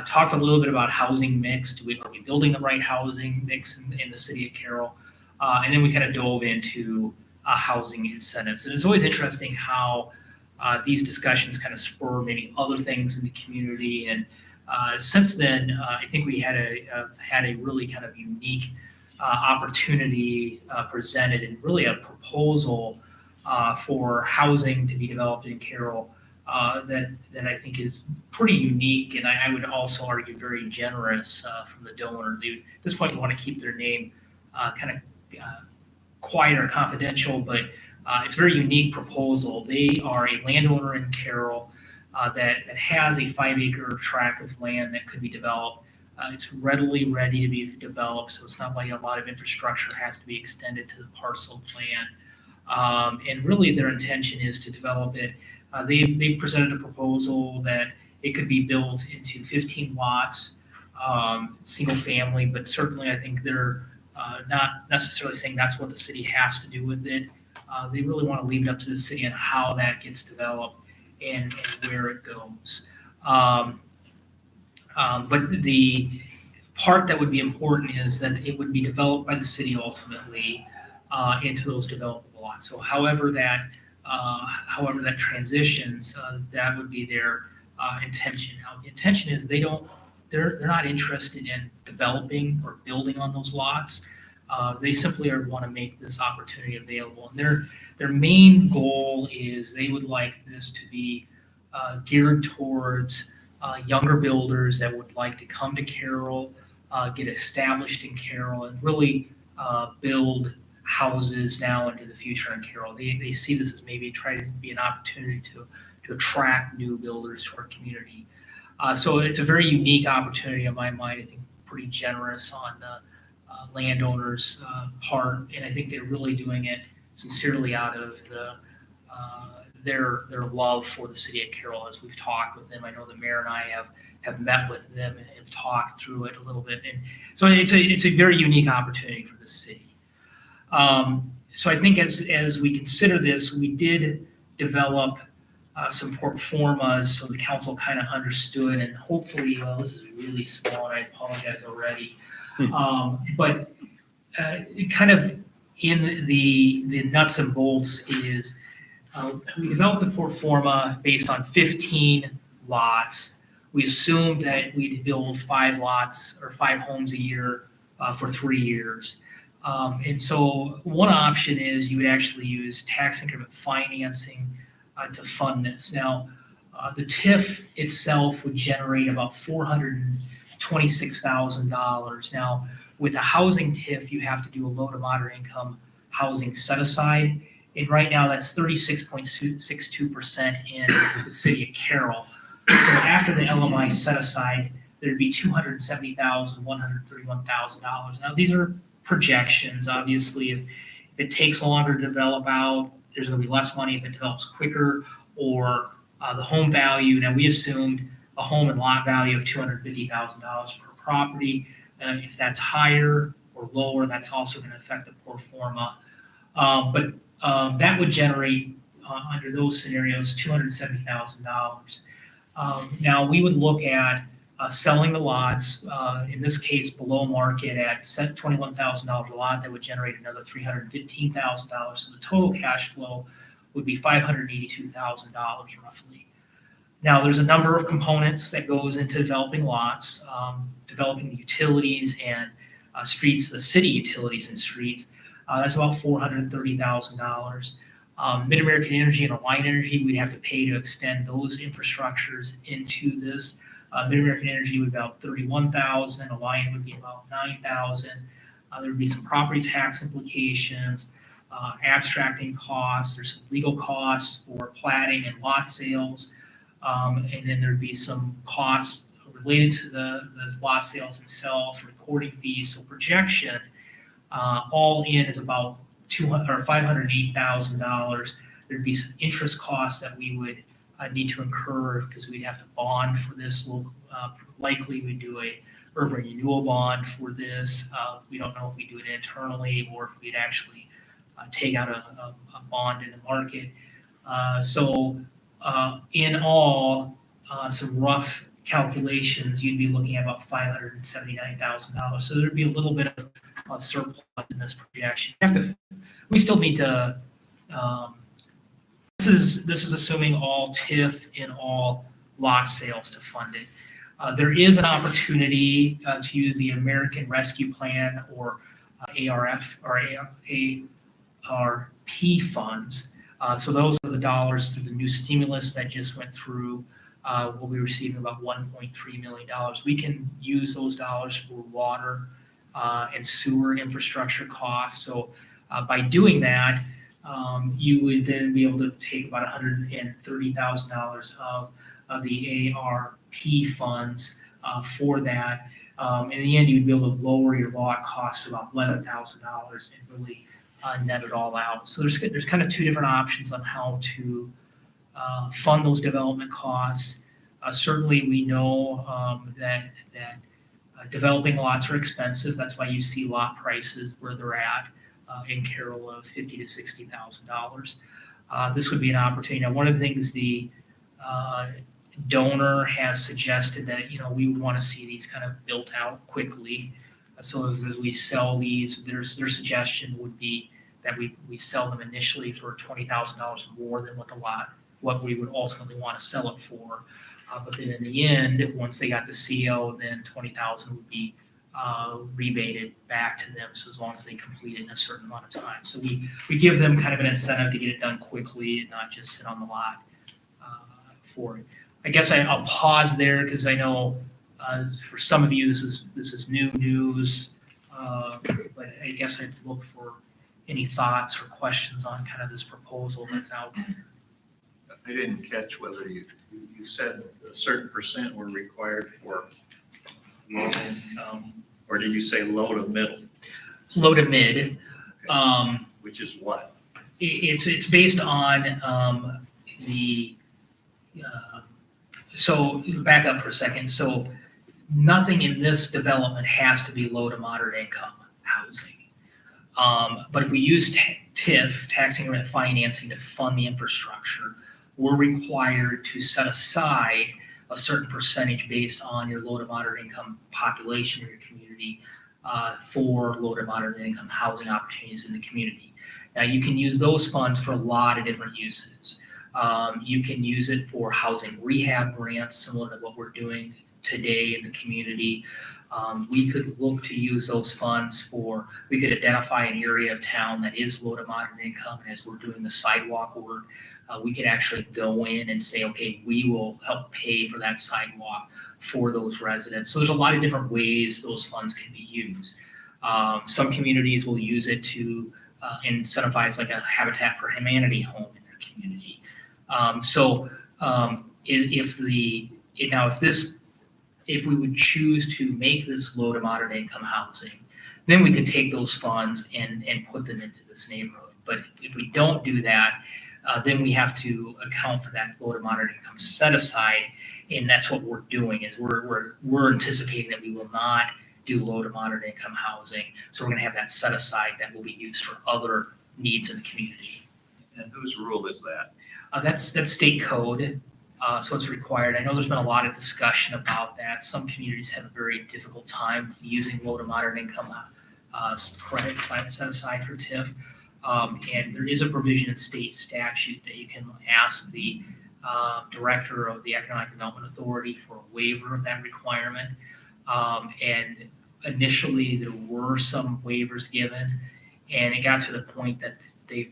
Talked a little bit about housing mix. Are we building the right housing mix in the city of Carroll? And then we kind of dove into housing incentives. And it's always interesting how these discussions kind of spur maybe other things in the community. And since then, I think we had a really kind of unique opportunity presented, and really a proposal for housing to be developed in Carroll that I think is pretty unique, and I would also argue very generous from the donor. At this point, they want to keep their name kind of quiet or confidential, but it's a very unique proposal. They are a landowner in Carroll that has a 5-acre tract of land that could be developed. It's ready to be developed, so it's not like a lot of infrastructure has to be extended to the parcel plan. And really, their intention is to develop it. They've presented a proposal that it could be built into 15 lots, single family, but certainly I think they're not necessarily saying that's what the city has to do with it. They really want to leave it up to the city on how that gets developed and where it goes. But the part that would be important is that it would be developed by the city ultimately into those developable lots. So however that however that transitions, that would be their intention. Now, the intention is they're not interested in developing or building on those lots. They simply want to make this opportunity available. And their main goal is they would like this to be geared towards younger builders that would like to come to Carroll, get established in Carroll, and really build houses now into the future in Carroll. They see this as maybe try to be an opportunity to attract new builders to our community. So it's a very unique opportunity in my mind. I think pretty generous on the landowners' part, and I think they're really doing it sincerely out of their love for the city of Carroll. As we've talked with them, I know the mayor and I have met with them and have talked through it a little bit, and so it's a very unique opportunity for the city. So I think as we consider this, we did develop some portformas so the council kind of understood, and hopefully, well, this is really small, and I apologize already. But kind of in the nuts and bolts is we developed a portforma based on 15 lots. We assumed that we'd build 5 lots or 5 homes a year for 3 years. And so one option is you would actually use tax increment financing to fund this. Now, the TIF itself would generate about $426,000. Now, with a housing TIF, you have to do a low to moderate income housing set aside. And right now, that's 36.62% in the city of Carroll. So after the LMI set aside, there'd be $270,000, $131,000. Now, these are projections. Obviously, if it takes longer to develop out, there's going to be less money if it develops quicker, or the home value. Now, we assumed a home and lot value of $250,000 per property. If that's higher or lower, that's also going to affect the pro forma. But that would generate, under those scenarios, $270,000. Now, we would look at selling the lots, in this case below market at $21,000 a lot. That would generate another $315,000. So the total cash flow would be $582,000 roughly. Now, there's a number of components that goes into developing lots, developing the utilities and streets, the city utilities and streets. That's about $430,000. Mid-American Energy and Alliant Energy, we'd have to pay to extend those infrastructures into this. Mid-American Energy would be about $31,000. Alliant would be about $9,000. There would be some property tax implications, abstracting costs. There's some legal costs for platting and lot sales. And then there'd be some costs related to the lot sales themselves, recording fees. So projection, all in is about $508,000. There'd be some interest costs that we would need to incur because we'd have to bond for this. Likely we'd do a urban renewal bond for this. We don't know if we do it internally or if we'd actually take out a bond in the market. So in all, some rough calculations, you'd be looking at about $579,000. So there'd be a little bit of surplus in this projection. We still need to. This is assuming all TIF and all lot sales to fund it. There is an opportunity to use the American Rescue Plan or ARF or ARP funds. So those are the dollars through the new stimulus that just went through. We'll be receiving about $1.3 million. We can use those dollars for water and sewer infrastructure costs. So by doing that, you would then be able to take about $130,000 of the ARP funds for that. In the end, you'd be able to lower your lot cost to about $11,000 and really net it all out. So there's kind of 2 different options on how to fund those development costs. Certainly, we know that developing lots are expensive. That's why you see lot prices where they're at in Carroll of $50,000 to $60,000. This would be an opportunity. Now, one of the things the donor has suggested that we would want to see these kind of built out quickly. So as we sell these, their suggestion would be that we sell them initially for $20,000 more than what we would ultimately want to sell it for. But then in the end, once they got the CO, then 20,000 would be rebated back to them, so as long as they complete it in a certain amount of time. So we give them kind of an incentive to get it done quickly and not just sit on the lot for it. I guess I'll pause there because I know for some of you this is new news, but I guess I'd look for any thoughts or questions on kind of this proposal that's out there. I didn't catch whether you said a certain percent were required for low, or did you say low to middle? Low to mid. Which is what? It's based on so back up for a second. So nothing in this development has to be low to moderate income housing. But if we use TIF, tax increment financing, to fund the infrastructure, we're required to set aside a certain percentage based on your low to moderate income population in your community for low to moderate income housing opportunities in the community. Now, you can use those funds for a lot of different uses. You can use it for housing rehab grants, similar to what we're doing today in the community. We could look to use those funds we could identify an area of town that is low to moderate income, and as we're doing the sidewalk work, we could actually go in and say, okay, we will help pay for that sidewalk for those residents. So there's a lot of different ways those funds can be used. Some communities will use it to incentivize like a Habitat for Humanity home in their community. If we would choose to make this low to moderate income housing, then we could take those funds and put them into this neighborhood. But if we don't do that, then we have to account for that low to moderate income set aside, and that's what we're doing. Is we're anticipating that we will not do low to moderate income housing, so we're going to have that set aside that will be used for other needs in the community. And whose rule is that? That's state code, so it's required. I know there's been a lot of discussion about that. Some communities have a very difficult time using low to moderate income credit set aside for TIF. And there is a provision in state statute that you can ask the director of the Economic Development Authority for a waiver of that requirement. And initially, there were some waivers given, and it got to the point that the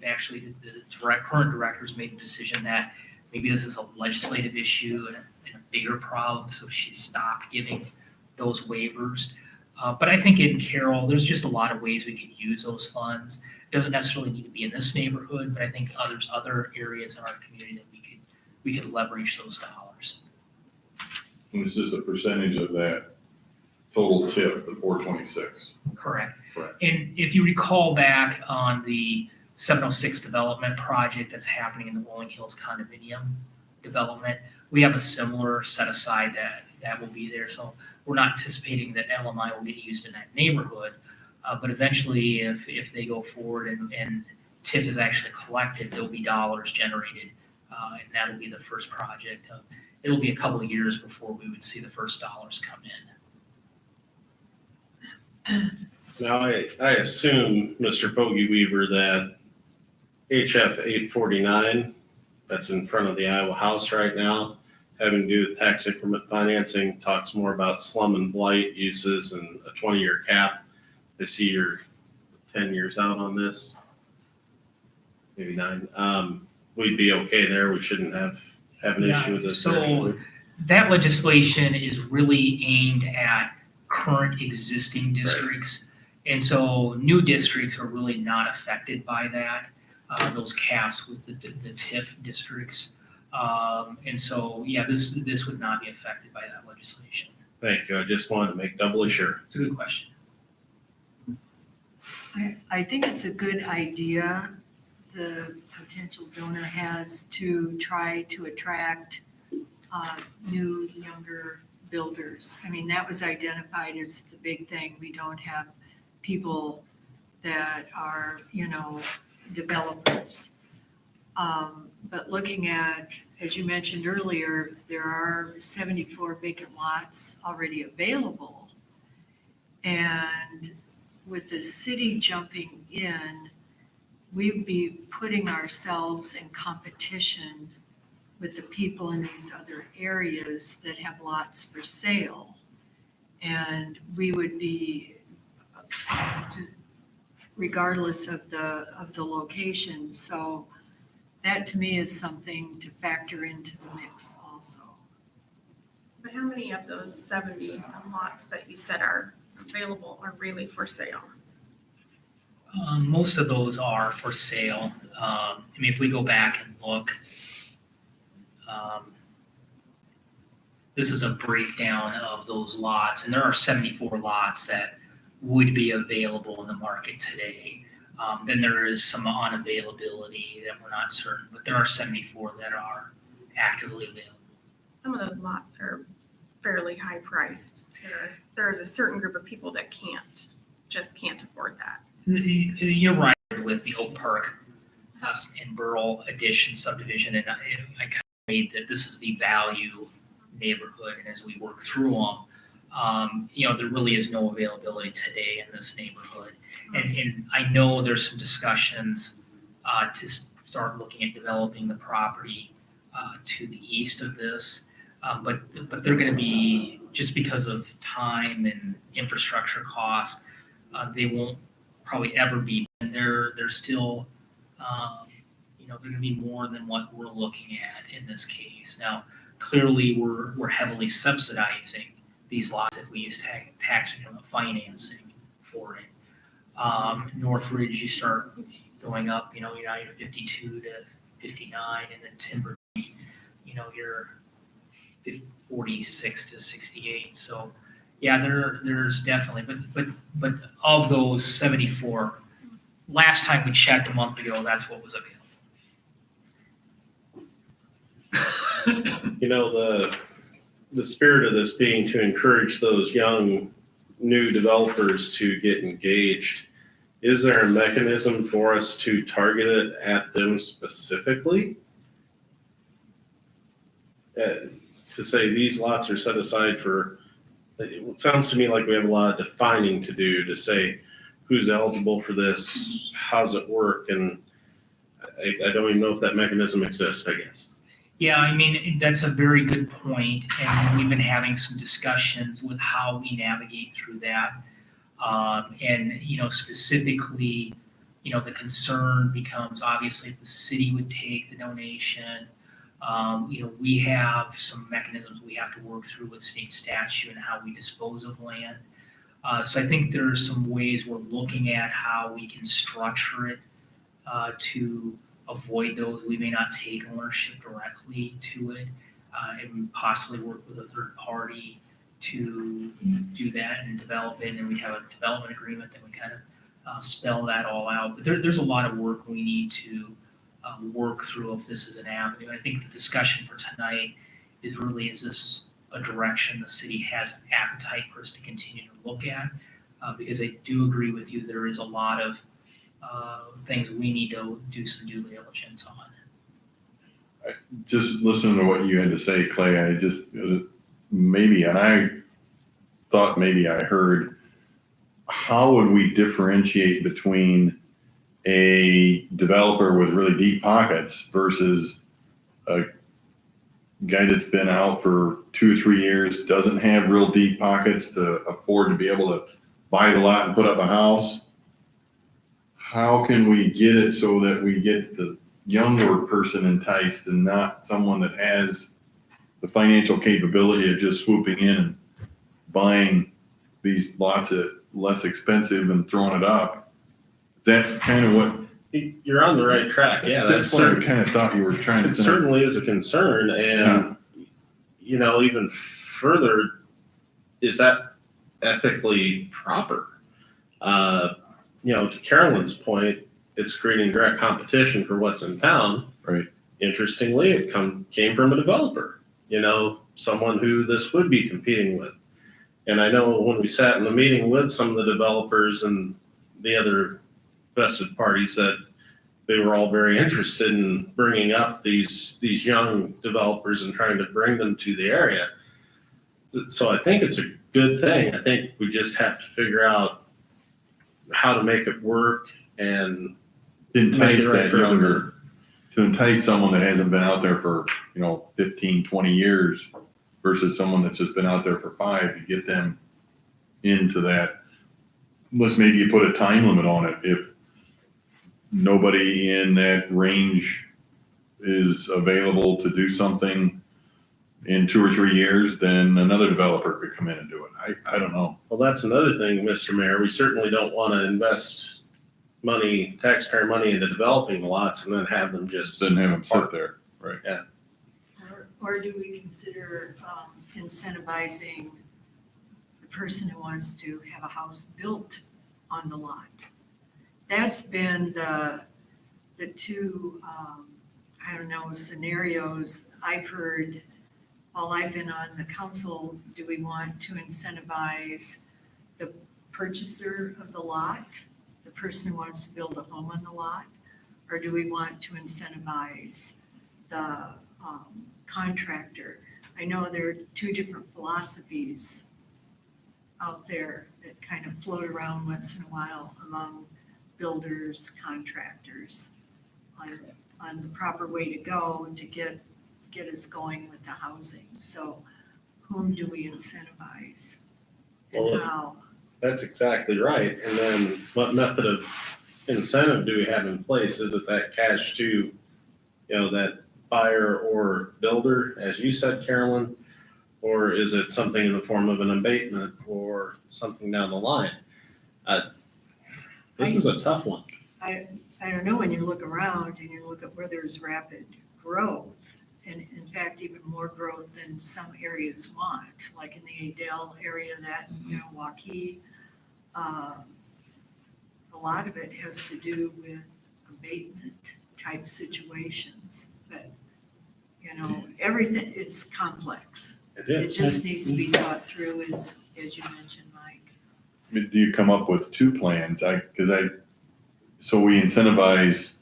current directors made a decision that maybe this is a legislative issue and a bigger problem, so she stopped giving those waivers. But I think in Carroll, there's just a lot of ways we could use those funds. It doesn't necessarily need to be in this neighborhood, but I think there's other areas in our community that we could leverage those dollars. Was this a percentage of that total TIF, the 426? Correct. Correct. And if you recall back on the 706 development project that's happening in the Rolling Hills condominium development, we have a similar set aside that will be there. So we're not anticipating that LMI will get used in that neighborhood, but eventually if they go forward and TIF is actually collected, there'll be dollars generated, and that'll be the first project. It'll be a couple of years before we would see the first dollars come in. Now, I assume, Mr. Bogey Weaver, that HF 849, that's in front of the Iowa House right now, having to do with tax increment financing, talks more about slum and blight uses and a 20-year cap. I see you're 10 years out on this, maybe 9. We'd be okay there. We shouldn't have an issue with this. So that legislation is really aimed at current existing districts. And so new districts are really not affected by that, those caps with the TIF districts. And so, yeah, this would not be affected by that legislation. Thank you. I just wanted to make doubly sure. It's a good question. I think it's a good idea the potential donor has to try to attract new, younger builders. I mean, that was identified as the big thing. We don't have people that are, developers. But looking at, as you mentioned earlier, there are 74 vacant lots already available. And with the city jumping in, we'd be putting ourselves in competition with the people in these other areas that have lots for sale. And we would be, regardless of the location. So that to me is something to factor into the mix also. But how many of those 70 some lots that you said are available are really for sale? Most of those are for sale. I mean, if we go back and look, this is a breakdown of those lots, and there are 74 lots that would be available in the market today. Then there is some unavailability that we're not certain, but there are 74 that are actively available. Some of those lots are fairly high priced. There's a certain group of people that just can't afford that. You're right with the Oak Park and Burl Addition subdivision, and I kind of made that this is the value neighborhood, and as we work through them, there really is no availability today in this neighborhood. And I know there's some discussions to start looking at developing the property to the east of this, but they're going to be, just because of time and infrastructure costs, they won't probably ever be. And they're still, they're going to be more than what we're looking at in this case. Now, clearly, we're heavily subsidizing these lots if we use tax financing for it. Northridge, you start going up, you're 52 to 59, and then Timber, you're 46 to 68. So, yeah, there's definitely, but of those 74, last time we checked a month ago, that's what was available. The spirit of this being to encourage those young new developers to get engaged. Is there a mechanism for us to target it at them specifically? To say these lots are set aside for, it sounds to me like we have a lot of defining to do to say who's eligible for this, how's it work, and I don't even know if that mechanism exists, I guess. Yeah, I mean, that's a very good point, and we've been having some discussions with how we navigate through that. Specifically, the concern becomes obviously if the city would take the donation. We have some mechanisms we have to work through with state statute and how we dispose of land. So I think there are some ways we're looking at how we can structure it to avoid those. We may not take ownership directly to it, and we possibly work with a third party to do that and develop it, and we have a development agreement that would kind of spell that all out. But there's a lot of work we need to work through if this is an avenue. I think the discussion for tonight is really, is this a direction the city has appetite for us to continue to look at? Because I do agree with you, there is a lot of things we need to do some due diligence on. Just listening to what you had to say, Clay, I thought maybe I heard, how would we differentiate between a developer with really deep pockets versus a guy that's been out for 2 or 3 years, doesn't have real deep pockets to afford to be able to buy the lot and put up a house? How can we get it so that we get the younger person enticed and not someone that has the financial capability of just swooping in and buying these lots at less expensive and throwing it up? Is that kind of what? You're on the right track. Yeah, That's what I kind of thought you were trying to it say. certainly is a concern. And, even further, is that ethically proper? To Carolyn's point, it's creating direct competition for what's in town. Right. Interestingly, it came from a developer, someone who this would be competing with. And I know when we sat in the meeting with some of the developers and the other vested parties, that they were all very interested in bringing up these young developers and trying to bring them to the area. So I think it's a good thing. I think we just have to figure out how to make it work and entice the right that program. younger, to entice someone that hasn't been out there for, 15, 20 years versus someone that's just been out there for 5, to get them into that. Unless maybe you put a time limit on it. If nobody in that range is available to do something in 2 or 3 years, then another developer could come in and do it. I don't know. Well, that's another thing, Mr. Mayor. We certainly don't want to invest money, taxpayer money into developing the lots and then have them just. Didn't have them sit there, right? Or do we consider incentivizing the person who wants to have a house built on the lot? That's been the two, scenarios I've heard while I've been on the council. Do we want to incentivize the purchaser of the lot, the person who wants to build a home on the lot? Or do we want to incentivize the contractor? I know there are two different philosophies out there that kind of float around once in a while among builders, contractors on the proper way to go to get us going with the housing. So whom do we incentivize and Well, how? That's exactly right. And then what method of incentive do we have in place? Is it that cash to, that buyer or builder, as you said, Carolyn? Or is it something in the form of an abatement or something down the line? This is a tough one. I don't know, when you look around and you look at where there's rapid growth, and in fact, even more growth than some areas want, like in the Adel area, that, Waukee, a lot of it has to do with abatement type situations. But, everything, it's complex. It It is. just needs to be thought through, as you mentioned, Mike. I mean, do you come up with 2 plans? So we incentivize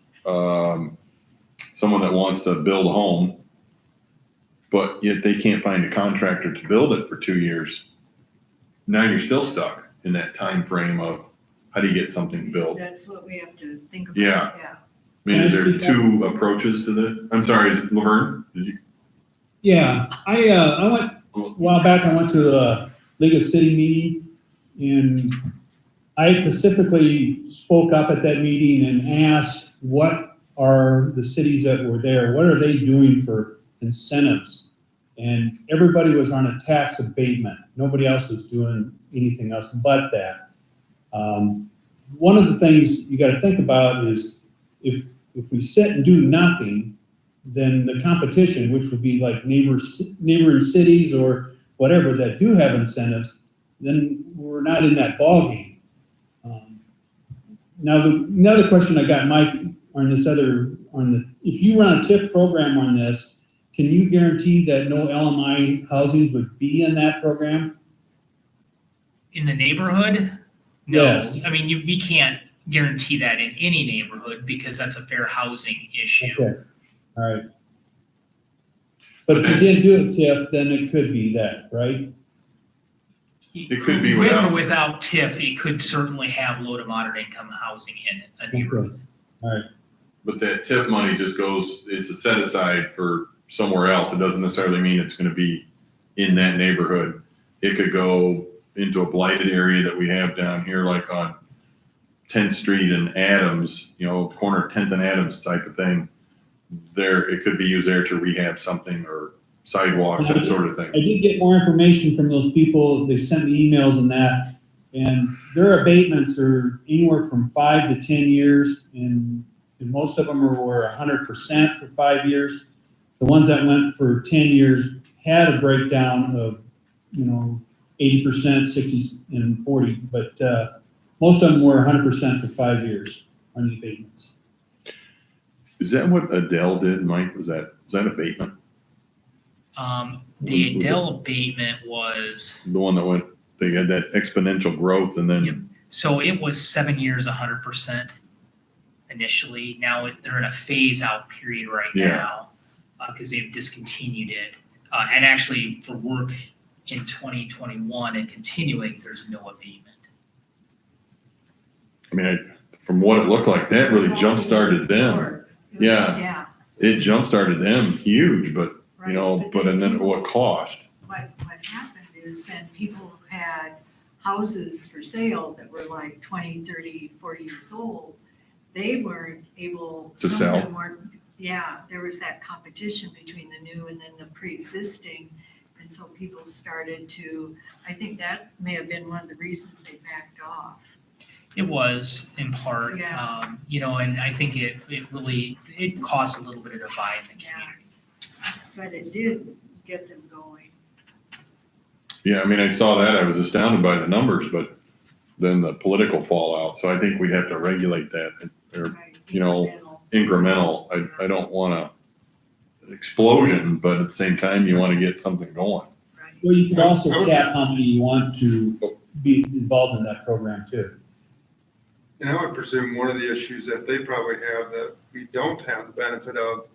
someone that wants to build a home, but yet they can't find a contractor to build it for 2 years. Now you're still stuck in that time frame of how do you get something built? That's what we have to think about. Yeah. I mean, is there 2 approaches to this? I'm sorry, is Laverne? Did you? Yeah, I went, a while back, I went to a League of City meeting, and I specifically spoke up at that meeting and asked, what are the cities that were there, what are they doing for incentives? And everybody was on a tax abatement. Nobody else was doing anything else but that. One of the things you gotta think about is if we sit and do nothing, then the competition, which would be like neighboring cities or whatever that do have incentives, then we're not in that ballgame. Now, another question I got, Mike, if you run a TIF program on this, can you guarantee that no LMI housing would be in that program? In the neighborhood? No. Yes. I mean, we can't guarantee that in any neighborhood because that's a fair housing issue. Okay, all right. But if you didn't do a TIF, then it could be that, right? It could be With without. or without TIF, it could certainly have low to moderate income housing in it, a neighborhood. All right. But that TIF money just goes, it's a set aside for somewhere else. It doesn't necessarily mean it's gonna be in that neighborhood. It could go into a blighted area that we have down here, like on 10th Street and Adams, corner of 10th and Adams type of thing. There, it could be used there to rehab something or sidewalks, that sort of I thing. did get more information from those people. They sent me emails and that, and their abatements are anywhere from 5 to 10 years, and most of them were 100% for 5 years. The ones that went for 10 years had a breakdown of, 80%, 60, and 40, but most of them were 100% for 5 years on the abatements. Is that what Adele did, Mike? Was that abatement? The Was it- Adele abatement was, The one that went, they had that exponential growth and then, so it was 7 years, 100% initially. Now they're in a phase out period right Yeah. now because they've discontinued it. And actually for work in 2021 and continuing, there's no abatement. I mean, from what it looked like, that really jump-started them. It was- Yeah. Yeah. It jump-started them huge, but, you know, right. but and then at what cost? What happened is then people had houses for sale that were like 20, 30, 40 years old. They weren't able. To some of sell. them weren't. Yeah, there was that competition between the new and then the pre-existing. And so people started to, I think that may have been one of the reasons they backed off. It was in part, Yeah. you know, and I think it really, it caused a little bit of divide in the Yeah. community. But it did get them going. Yeah, I mean, I saw that, I was astounded by the numbers, but then the political fallout, so I think we'd have to regulate that, or Right, you know, incremental. incremental. I don't want an explosion, but at the same time, you want to get something going. Right. Well, you could also cap how many you want to be involved in that program too. And I would presume one of the issues that they probably have that we don't have the benefit of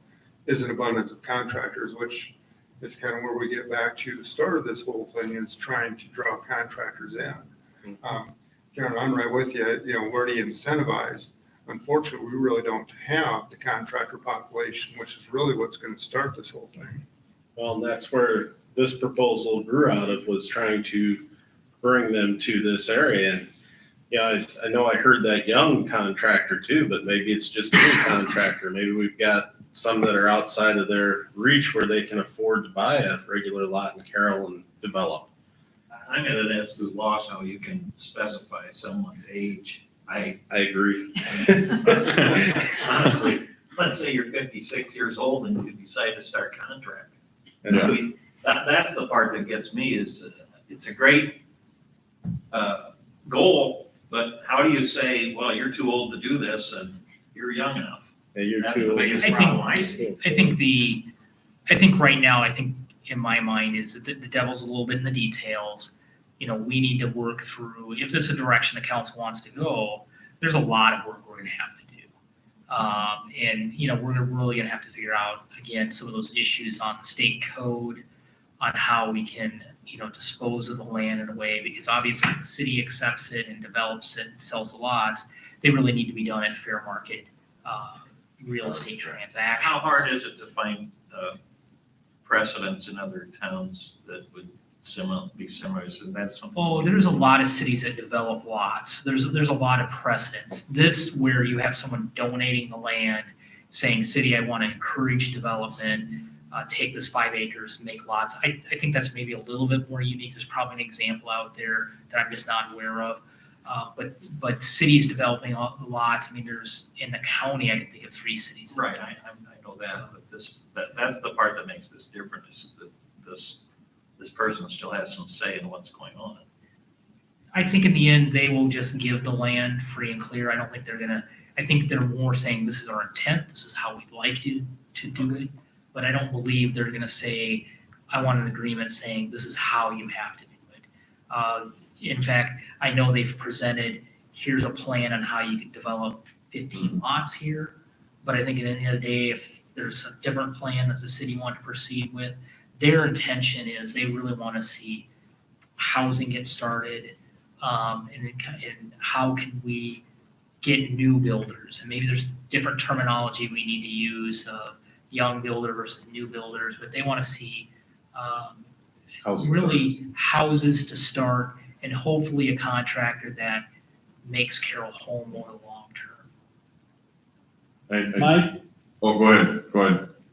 is an abundance of contractors, which is kind of where we get back to the start of this whole thing, is trying to draw contractors in. Karen, I'm right with you, you know, where do you incentivize? Unfortunately, we really don't have the contractor population, which is really what's going to start this whole thing. Well, and that's where this proposal grew out of, was trying to bring them to this area. And yeah, I know I heard that young contractor too, but maybe it's just any contractor. Maybe we've got some that are outside of their reach where they can afford to buy a regular lot in Carroll and develop. I'm at an absolute loss how you can specify someone's age. I agree. honestly, let's say you're 56 years old and you decide to start contracting. Yeah. I mean, that's the part that gets me is it's a great goal, but how do you say, well, you're too old to do this and you're young enough? Yeah, you're That's too the old. biggest I think- problem I see. I think right now, I think in my mind is that the devil's a little bit in the details. You know, we need to work through, if this is a direction the council wants to go, there's a lot of work we're gonna have to do. And, you know, we're really gonna have to figure out, again, some of those issues on the state code, on how we can, you know, dispose of the land in a way, because obviously the city accepts it and develops it and sells the lots. They really need to be done at fair market, real estate transactions. How hard is it to find precedents in other towns that would be similar? So that's something. Oh, there's a lot of cities that develop lots. There's a lot of precedents. This, where you have someone donating the land, saying, city, I want to encourage development, take this 5 acres, make lots. I think that's maybe a little bit more unique. There's probably an example out there that I'm just not aware of. But cities developing lots, I mean, there's, in the county, I can think of 3 cities. Right, I know that, but that's the part that makes this different, is that this person still has some say in what's going on. I think in the end, they will just give the land free and clear. I don't think they're gonna, I think they're more saying, this is our intent, this is how we'd like you to do it. But I don't believe they're gonna say, I want an agreement saying, this is how you have to do it. In fact, I know they've presented, here's a plan on how you could develop 15 lots here. But I think at the end of the day, if there's a different plan that the city want to proceed with, their intention is they really want to see housing get started, and how can we get new builders? And maybe there's different terminology we need to use, young builder versus new builders, but they want to see really houses to start, and hopefully a contractor that makes Carroll home over the long term. Mike, Oh, go ahead,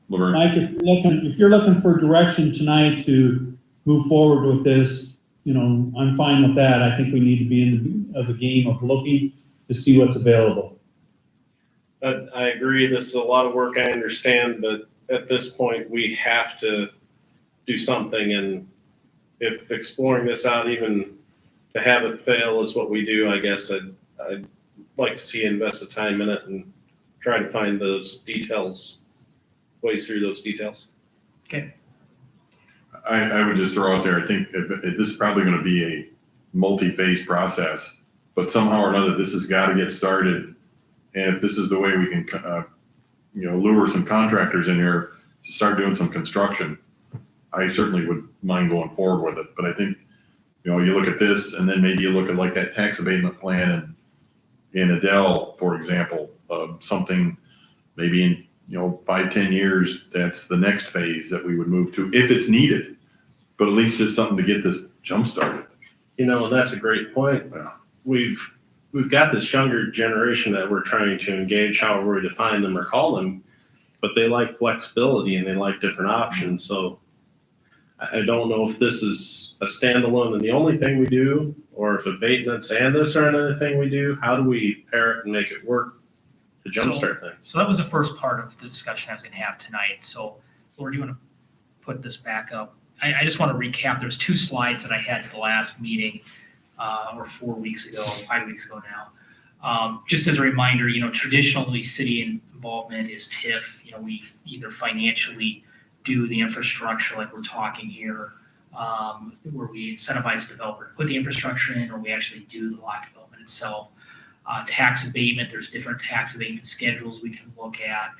Laverne. Mike, if you're looking for direction tonight to move forward with this, you know, I'm fine with that. I think we need to be in the game of looking to see what's available. I agree, this is a lot of work, I understand, but at this point, we have to do something, and if exploring this out, even to have it fail is what we do, I guess I'd like to see invest the time in it and try to find those details, ways through those details. I would just throw out there, I think this is probably gonna be a multi-phase process, but somehow or another, this has gotta get started. And if this is the way we can, lure some contractors in here to start doing some construction, I certainly would mind going forward with it. But I think, you look at this, and then maybe you look at like that tax abatement plan, and in Adele, for example, something maybe in, 5-10 years, that's the next phase that we would move to if it's needed. But at least it's something to get this jump started. That's a great point. Yeah. We've got this younger generation that we're trying to engage, however we define them or call them, but they like flexibility and they like different options. So I don't know if this is a standalone and the only thing we do, or if abatements and this are another thing we do. How do we pair it and make it work to jumpstart things? So that was the first part of the discussion I was gonna have tonight. So Laura, do you wanna put this back up? I just wanna recap. There's 2 slides that I had at the last meeting, or 4 weeks ago, 5 weeks ago now. Just as a reminder, traditionally city involvement is TIF. We either financially do the infrastructure like we're talking here, where we incentivize the developer to put the infrastructure in, or we actually do the lot development itself. Tax abatement, there's different tax abatement schedules we can look at.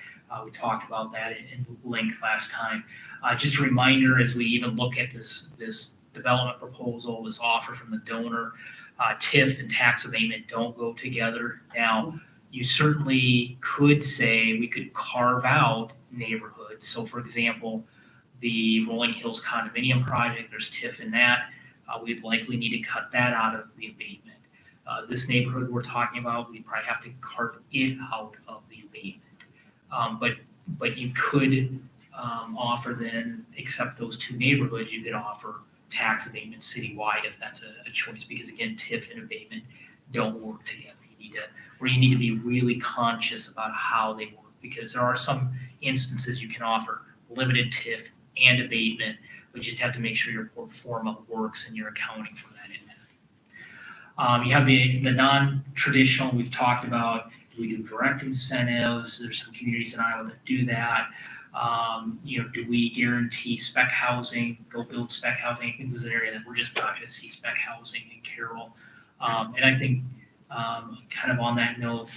We talked about that in length last time. Just a reminder, as we even look at this development proposal, this offer from the donor, TIF and tax abatement don't go together. Now, you certainly could say we could carve out neighborhoods. So for example, the Rolling Hills condominium project, there's TIF in that. We'd likely need to cut that out of the abatement. This neighborhood we're talking about, we probably have to carve it out of the abatement. But you could offer then, except those 2 neighborhoods, you could offer tax abatement citywide if that's a choice, because again, TIF and abatement don't work together. You need to be really conscious about how they work, because there are some instances you can offer limited TIF and abatement, but you just have to make sure your pro forma works and you're accounting for that in there. You have the non-traditional we've talked about. We do direct incentives. There's some communities in Iowa that do that. Do we guarantee spec housing, go build spec housing? I think this is an area that we're just not going to see spec housing in Carroll. And I think kind of on that note,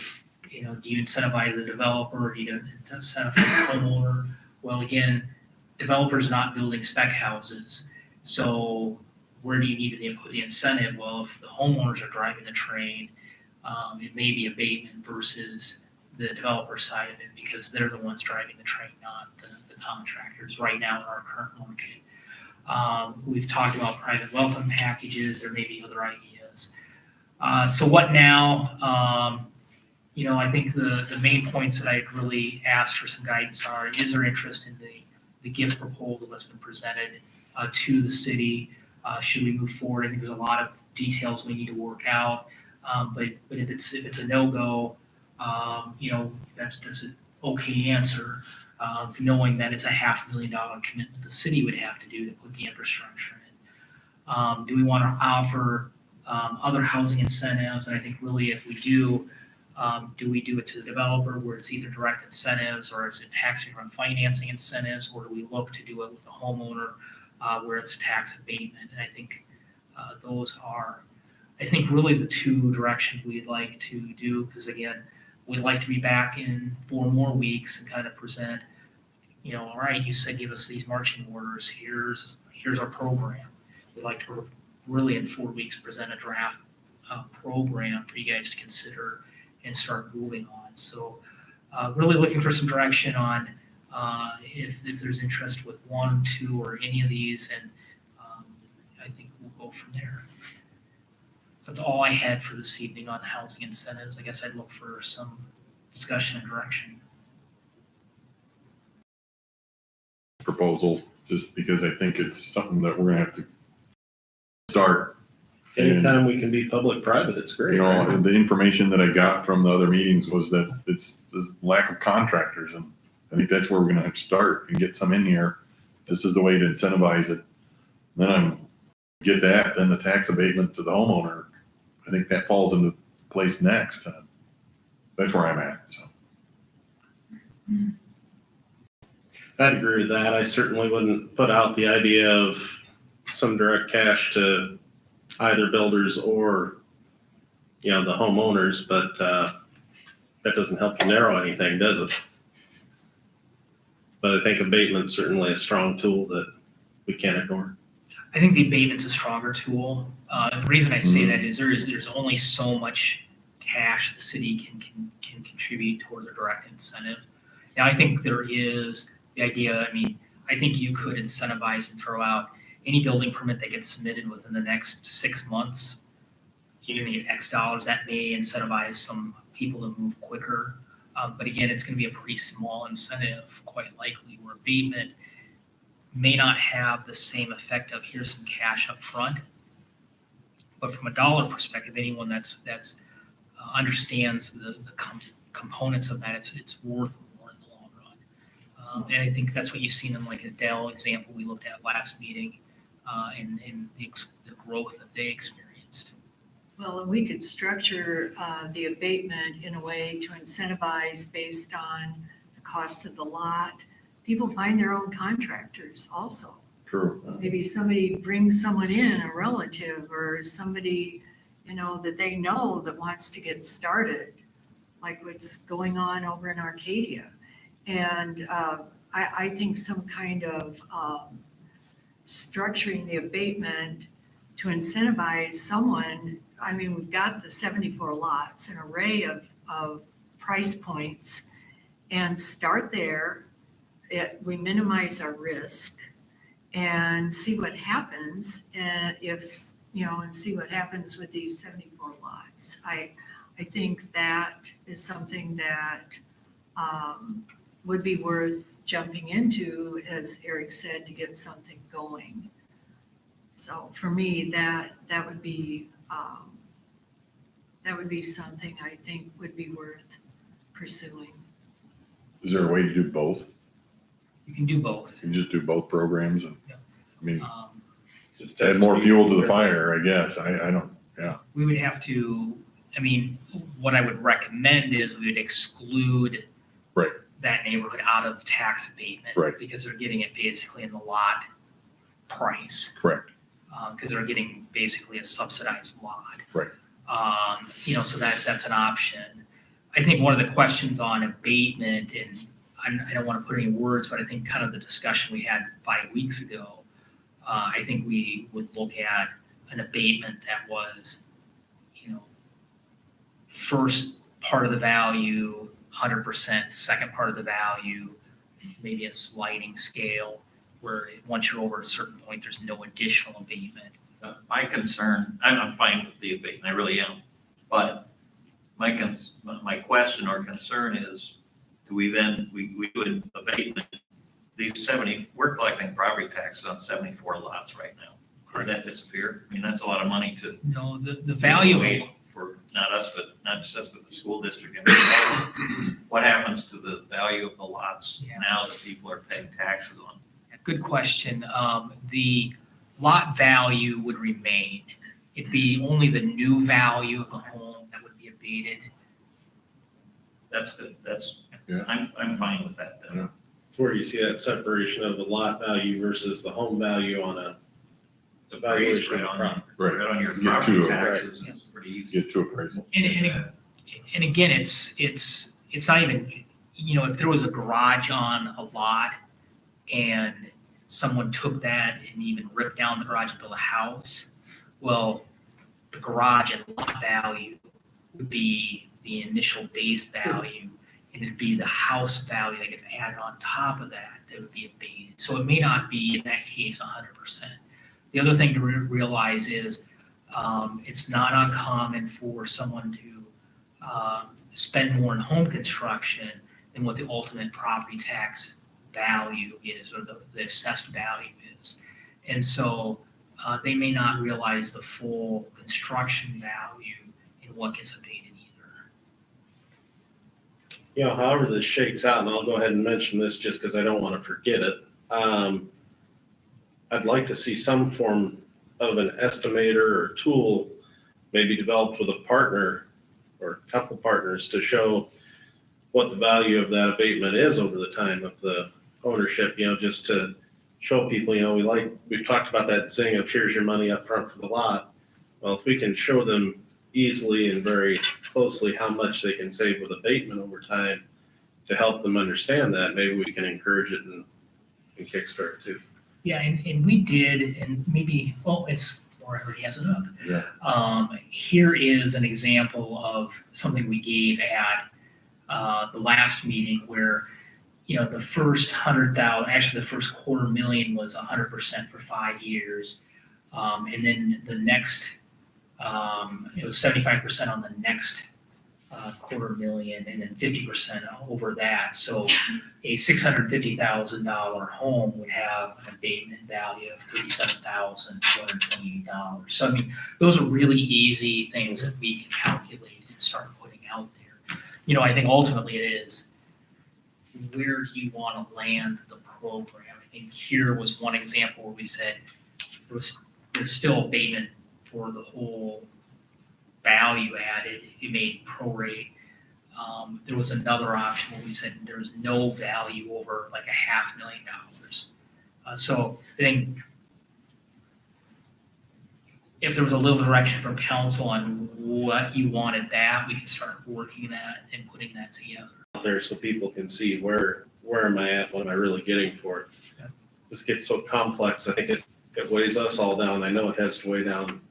do you incentivize the developer? Do you incentivize the homeowner? Well, again, developers not building spec houses. So where do you need to put the incentive? Well, if the homeowners are driving the train, it may be abatement versus the developer side of it, because they're the ones driving the train, not the contractors right now in our current market. We've talked about private welcome packages. There may be other ideas. So what now? I think the main points that I'd really ask for some guidance are, is there interest in the gift proposal that's been presented to the city? Should we move forward? I think there's a lot of details we need to work out. But if it's a no-go, that's an okay answer, knowing that it's a $500,000 commitment the city would have to do to put the infrastructure in. Do we want to offer other housing incentives? And I think really if we do we do it to the developer where it's either direct incentives, or is it tax run financing incentives, or do we look to do it with the homeowner where it's tax abatement? And I think those are, really the 2 directions we'd like to do, because again, we'd like to be back in 4 more weeks and kind of present, all right, you said give us these marching orders, here's our program. We'd like to really in 4 weeks present a draft program for you guys to consider and start moving on. So really looking for some direction on if there's interest with 1, 2, or any of these, and I think we'll go from there. So that's all I had for this evening on housing incentives. I guess I'd look for some discussion and direction. Proposal, just because I think it's something that we're gonna have to start. Anytime we can be public-private, it's great. Right? The information that I got from the other meetings was that it's lack of contractors, and I think that's where we're gonna have to start and get some in here. This is the way to incentivize it. Then get that, then the tax abatement to the homeowner. I think that falls into place next. That's where I'm at, so. I'd agree with that. I certainly wouldn't put out the idea of some direct cash to either builders or, the homeowners, but that doesn't help you narrow anything, does it? But I think abatement's certainly a strong tool that we can't ignore. I think the abatement's a stronger tool. The reason I say that is there's only so much cash the city can contribute toward a direct incentive. Now, I think there is the idea, I mean, I think you could incentivize and throw out any building permit that gets submitted within the next 6 months. You're gonna get X dollars, that may incentivize some people to move quicker. But again, it's gonna be a pretty small incentive, quite likely, where abatement may not have the same effect of here's some cash up front. But from a dollar perspective, anyone that's understands the components of that, it's worth more in the long run. And I think that's what you've seen in like a Dell example we looked at last meeting, and the growth that they experienced. Well, and we could structure the abatement in a way to incentivize based on the cost of the lot. People find their own contractors also. True. Maybe somebody brings someone in, a relative or somebody, that they know that wants to get started, like what's going on over in Arcadia. And I think some kind of structuring the abatement to incentivize someone. I mean, we've got the 74 lots, an array of price points, and start there. We minimize our risk and see what happens. And and see what happens with these 74 lots. I think that is something that would be worth jumping into, as Eric said, to get something going. So for me, that would be something I think would be worth pursuing. Is there a way to do both? You can do both. You can just do both programs and, Yeah. I mean, Just add more fuel to the fire, I guess. I don't, yeah. We would have to, I mean, what I would recommend is we would exclude Right. that neighborhood out of tax abatement. Right. Because they're getting it basically in the lot price. Correct. Because they're getting basically a subsidized lot. Right. So that's an option. I think one of the questions on abatement, and I don't want to put any words, but I think kind of the discussion we had 5 weeks ago, I think we would look at an abatement that was, first part of the value, 100%, second part of the value, maybe a sliding scale where once you're over a certain point, there's no additional abatement. My concern, I'm fine with the abatement, I really am. But my question or concern is, do we then, we would abate these we're collecting property taxes on 74 lots right now. Does that disappear? I mean, that's a lot of money to. No, the value of it. For not us, but not just us, but the school district. I mean, what happens to the value of the lots now that people are paying taxes on? Good question. The lot value would remain. It'd be only the new value of the home that would be abated. That's good. Yeah. I'm fine with that then. Yeah. It's where you see that separation of the lot value versus the home value on a evaluation of Right a on, property. right on your Get property to it. taxes, it's pretty easy. Get to appraisal. And again, it's not even, if there was a garage on a lot and someone took that and even ripped down the garage and built a house, well, the garage and lot value would be the initial base value, and it'd be the house value that gets added on top of that would be abated. So it may not be, in that case, 100%. The other thing to realize is it's not uncommon for someone to spend more in home construction than what the ultimate property tax value is, or the assessed value is. And so they may not realize the full construction value in what gets abated either. However this shakes out, and I'll go ahead and mention this just because I don't want to forget it. I'd like to see some form of an estimator or tool maybe developed with a partner or a couple partners to show what the value of that abatement is over the time of the ownership, just to show people, we've talked about that saying of here's your money up front for the lot. Well, if we can show them easily and very closely how much they can save with abatement over time to help them understand that, maybe we can encourage it and kickstart it too. Yeah, and we did, and maybe, it's or I already has it up. Yeah. Here is an example of something we gave at the last meeting where, the first 100,000, actually the first 250,000 was 100% for 5 years. And then the next, it was 75% on the next 250,000 and then 50% over that. So a $650,000 home would have an abatement value of $37,228. So I mean, those are really easy things that we can calculate and start putting out there. I think ultimately it is, where do you want to land the program? I think here was one example where we said there's still abatement for the whole value added, you made prorate. There was another option where we said there was no value over like $500,000. So I think if there was a little direction from council on what you wanted that, we can start working that and putting that together. There so people can see where am I at, what am I really getting for it. Yeah. This gets so complex, I think it weighs us all down. I know it has to weigh down.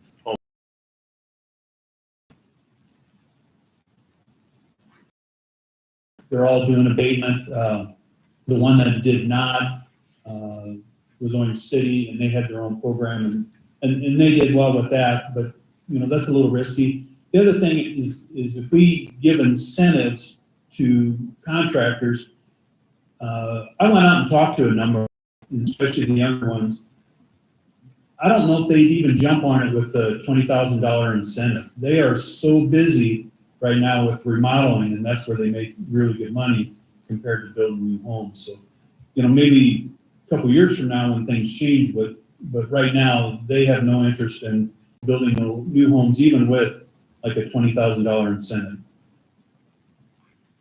They're all doing abatement. The one that did not was Orange City, and they had their own program, and they did well with that, but, that's a little risky. The other thing is if we give incentives to contractors, I went out and talked to a number, especially the younger ones. I don't know if they'd even jump on it with a $20,000 incentive. They are so busy right now with remodeling, and that's where they make really good money compared to building new homes. So, maybe a couple years from now when things change, but right now they have no interest in building new homes, even with like a $20,000 incentive.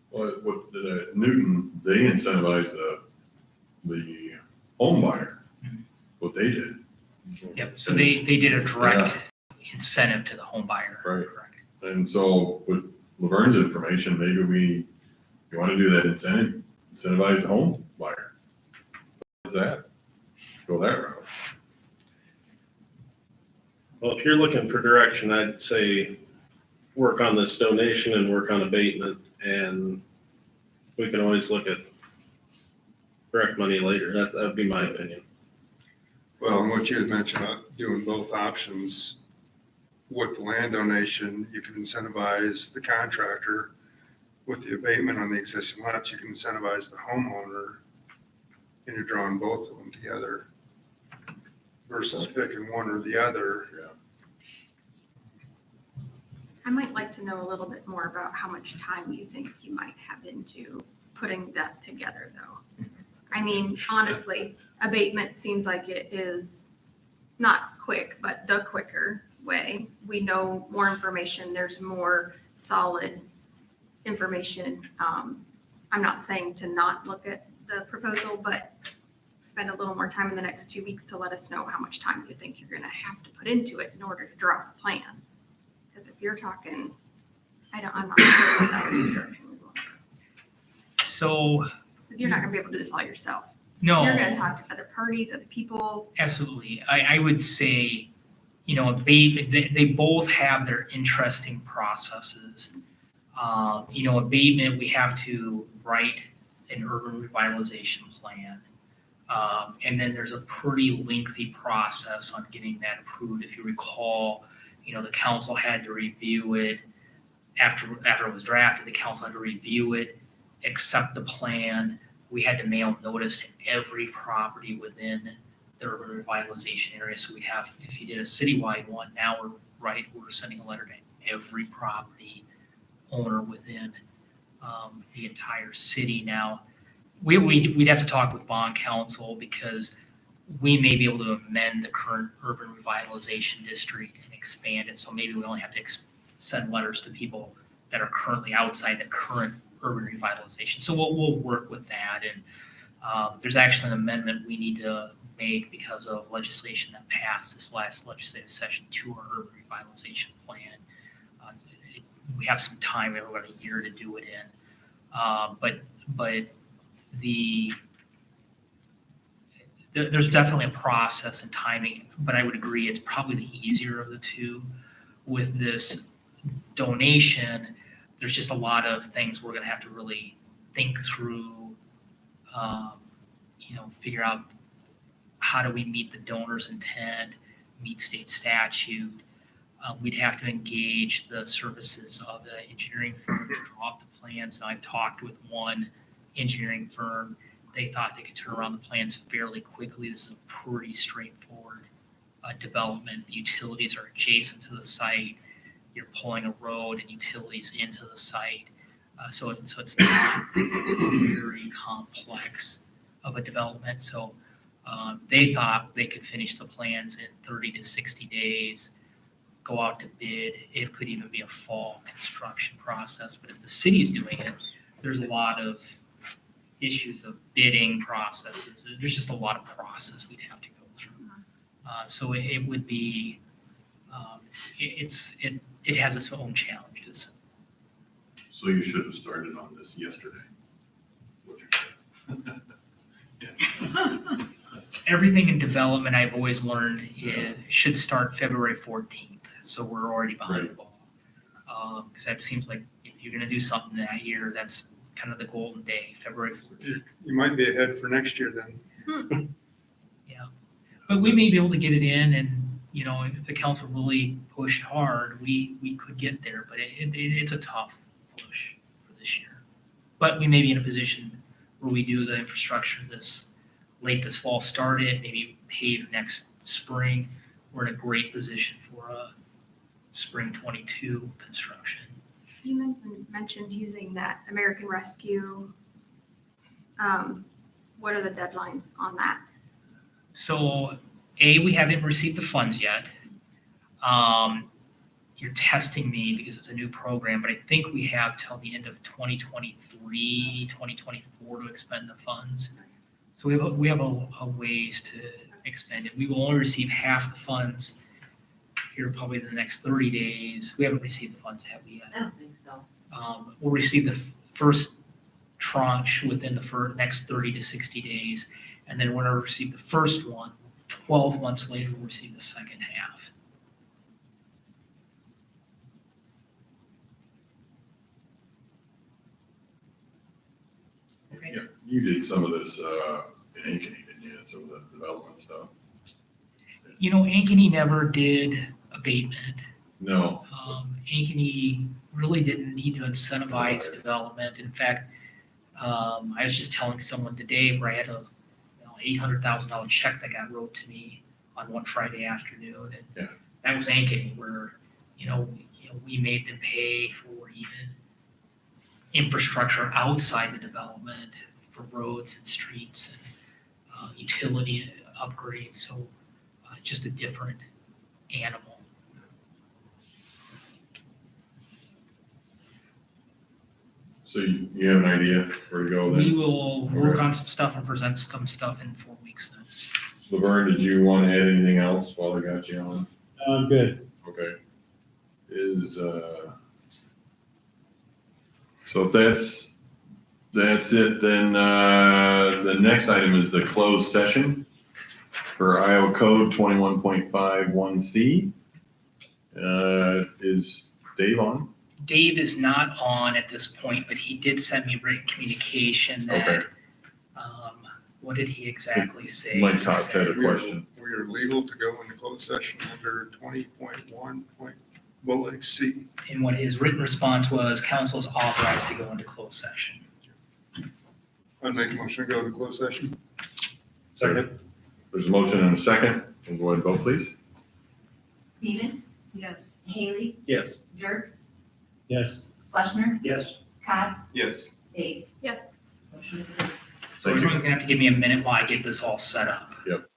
Well, with Newton, they incentivize the home buyer, what they did. Yep, so they did a direct incentive to the home buyer. Right. Correct. And so with Laverne's information, maybe you want to do that incentivize the home buyer. What's that? Go that route. Well, if you're looking for direction, I'd say work on this donation and work on abatement, and we can always look at direct money later. That'd be my opinion. Well, and what you had mentioned about doing both options, with the land donation, you can incentivize the contractor. With the abatement on the existing lots, you can incentivize the homeowner, and you're drawing both of them together versus picking one or the other. I might like to know a little bit more about how much time you think you might have into putting that together, though. I mean, honestly, abatement seems like it is not quick, but the quicker way. We know more information, there's more solid information. I'm not saying to not look at the proposal, but spend a little more time in the next 2 weeks to let us know how much time you think you're gonna have to put into it in order to draw a plan. Because if you're talking, I'm not sure what that would be the direction we want. So, Because you're not gonna be able to do this all yourself. no. You're gonna talk to other parties, other people. Absolutely. I would say, abatement, they both have their interesting processes. Abatement, we have to write an urban revitalization plan. And then there's a pretty lengthy process on getting that approved. If you recall, the council had to review it after it was drafted. The council had to review it, accept the plan. We had to mail notice to every property within the urban revitalization area. So we have, if you did a citywide one, now we're sending a letter to every property owner within the entire city. Now, we'd have to talk with bond council because we may be able to amend the current urban revitalization district and expand it. So maybe we only have to send letters to people that are currently outside the current urban revitalization. So we'll work with that. And there's actually an amendment we need to make because of legislation that passed this last legislative session to our urban revitalization plan. We have some time, we have about a year to do it in. But the there's definitely a process and timing, but I would agree it's probably the easier of the two. With this donation, there's just a lot of things we're gonna have to really think through, figure out how do we meet the donor's intent, meet state statute. We'd have to engage the services of the engineering firm to draw up the plans. Now, I've talked with one engineering firm. They thought they could turn around the plans fairly quickly. This is a pretty straightforward development. The utilities are adjacent to the site. You're pulling a road and utilities into the site. So it's not very complex of a development. So they thought they could finish the plans in 30 to 60 days, go out to bid. It could even be a fall construction process. But if the city's doing it, there's a lot of issues of bidding processes. There's just a lot of process we'd have to go through. So it would be, it has its own challenges. So you should have started on this yesterday. What you said. Everything in development, I've always learned, should start February 14th. So we're already behind the ball. Because that seems like if you're going to do something that year, that's kind of the golden day, February 14th. You might be ahead for next year then. Yeah. But we may be able to get it in, and, if the council really pushed hard, we could get there. But it's a tough push for this year. But we may be in a position where we do the infrastructure late this fall, start it, maybe pave next spring. We're in a great position for a spring 22 construction. You mentioned using that American Rescue. What are the deadlines on that? So, we haven't received the funds yet. You're testing me because it's a new program, but I think we have till the end of 2023, 2024 to expend the funds. So we have a ways to expend it. We will only receive half the funds here probably in the next 30 days. We haven't received the funds, have we yet? I don't think so. We'll receive the first tranche within the next 30 to 60 days. And then when I receive the first one, 12 months later, we'll receive the second half. Okay. Yeah, you did some of this in Ankeny, didn't you? Some of the development stuff. Ankeny never did abatement. No. Ankeny really didn't need to incentivize development. In fact, I was just telling someone today where I had a $800,000 check that got wrote to me on one Friday afternoon, and that was Ankeny, where we made them pay for even infrastructure outside the development for roads and streets and utility upgrades. So just a different animal. So you have an idea where to go then? We will work on some stuff and present some stuff in 4 weeks then. Laverne, did you want to add anything else while I got you on? I'm good. Okay. So if that's it, then the next item is the closed session for Iowa Code 21.51C. Is Dave on? Dave is not on at this point, but he did send me written communication that, Okay. What did he exactly say? Mike He Cox said- had a question. We are legal to go into closed session under 20.1.C. And what his written response was, council is authorized to go into closed session. I'd make a motion to go into closed session. Second. There's a motion and a second. We'll go ahead and vote, please. Stephen, Yes. Haley, Yes. Jerks, Yes. Fleshner, Yes. Cobb, Yes. Days. Yes. Motion approved. So everyone's gonna have to give me a minute while I get this all set up. Yep.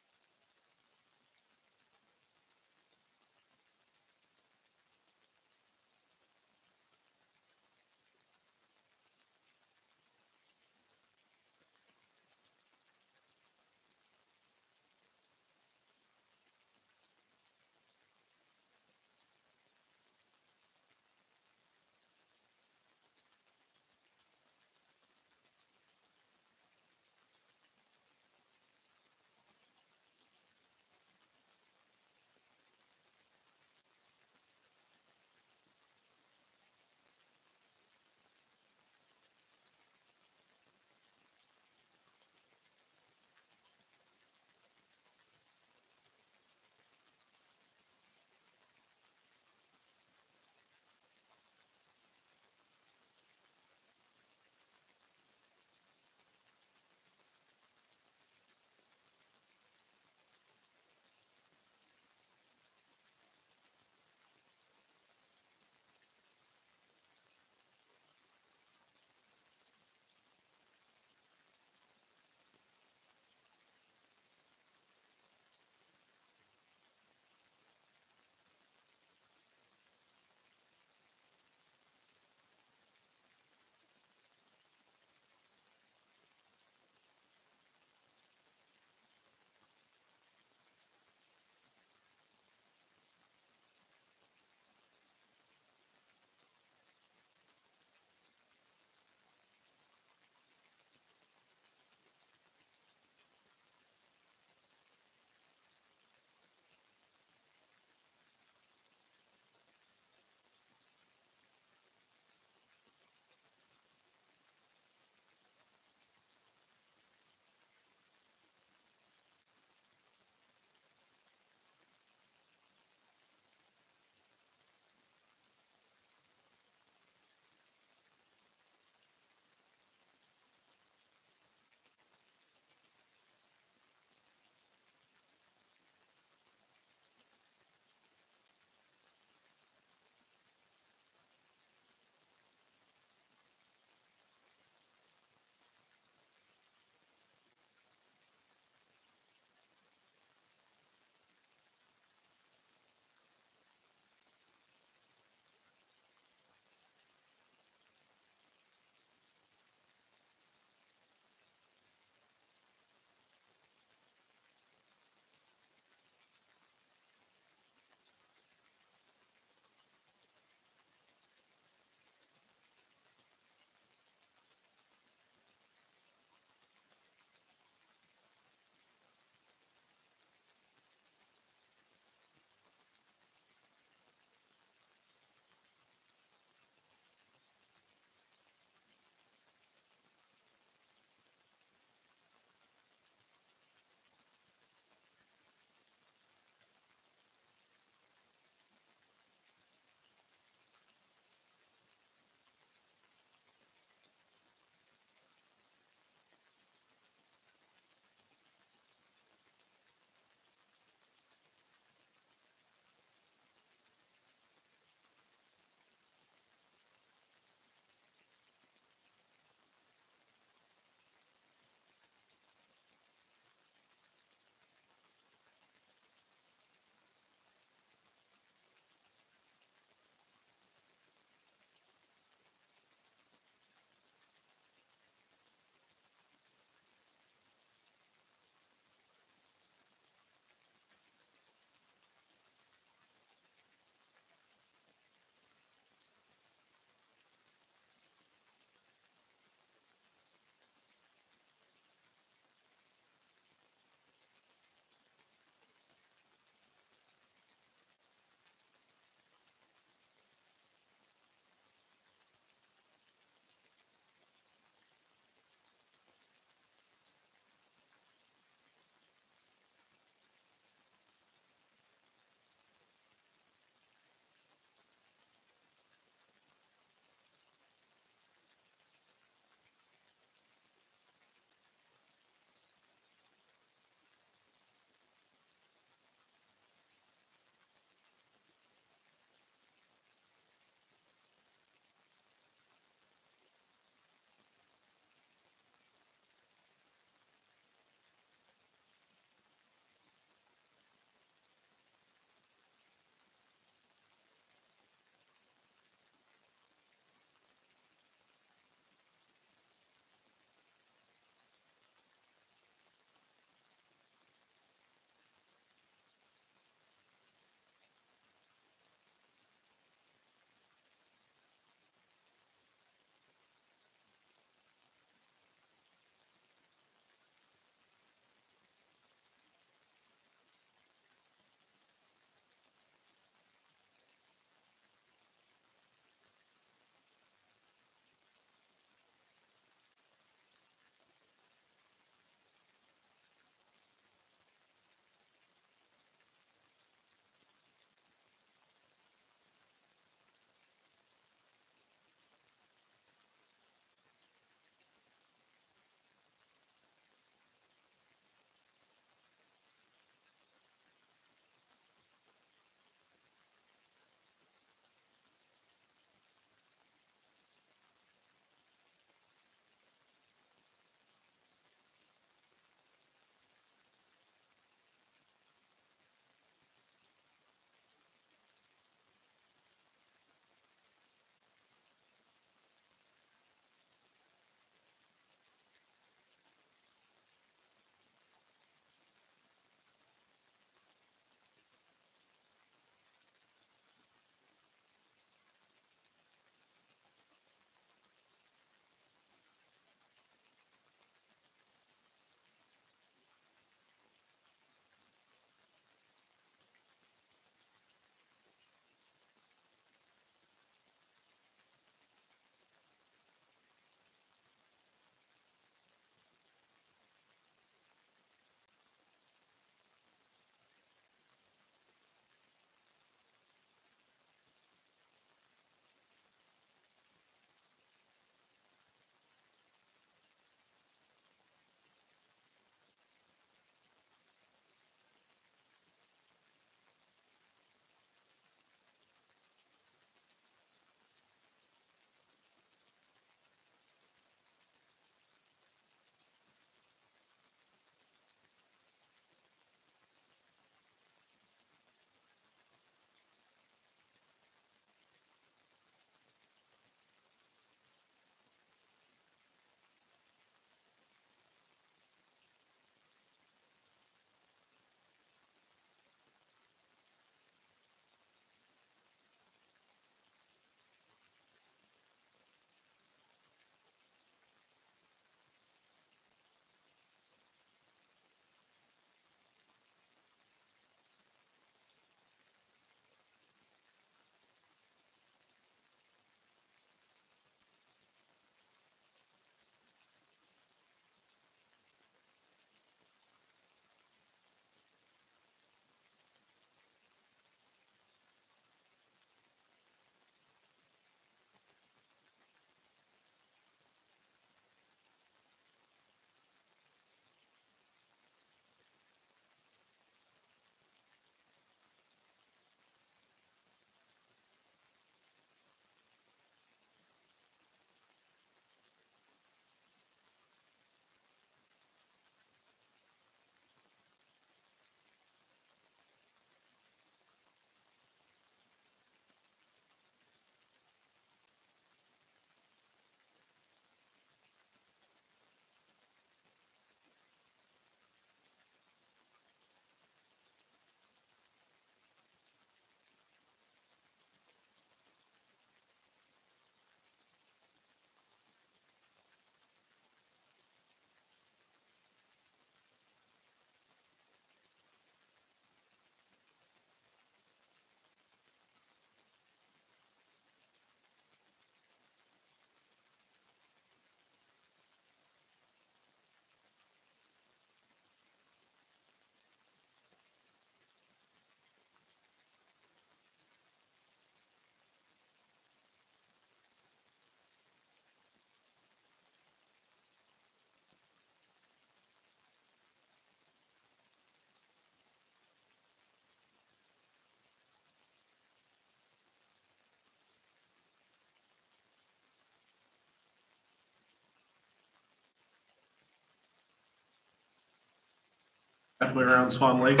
Halfway around Swan Lake.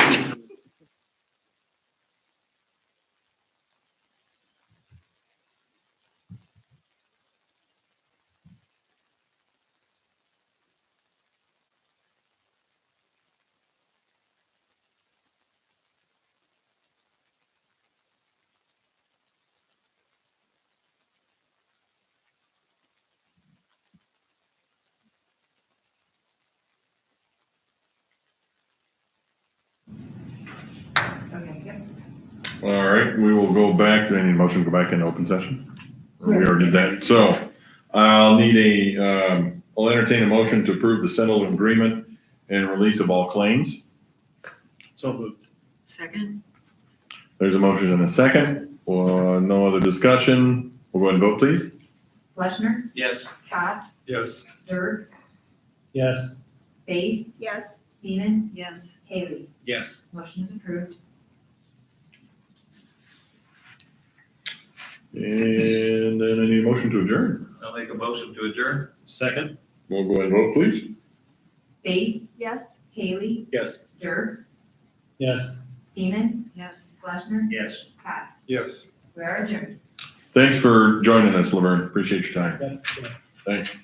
Okay, yep. All right, we will go back, do I need a motion to go back into open session? We already did that, so I'll need I'll entertain a motion to approve the settlement agreement and release of all claims. So moved. Second? There's a motion and a second, no other discussion, we'll go ahead and vote, please. Fleshner, Yes. Cobb, Yes. Dirks, Yes. Base, Yes. Seaman, Yes. Haley. Yes. Motion is approved. And then I need a motion to adjourn. I'll make a motion to adjourn. Second? We'll go ahead and vote, please. Base, Yes. Haley, Yes. Dirks, Yes. Seaman, Yes. Fleshner, Yes. Cobb. Yes. We are adjourned. Thanks for joining us, Laverne, appreciate your time, Yep. thanks.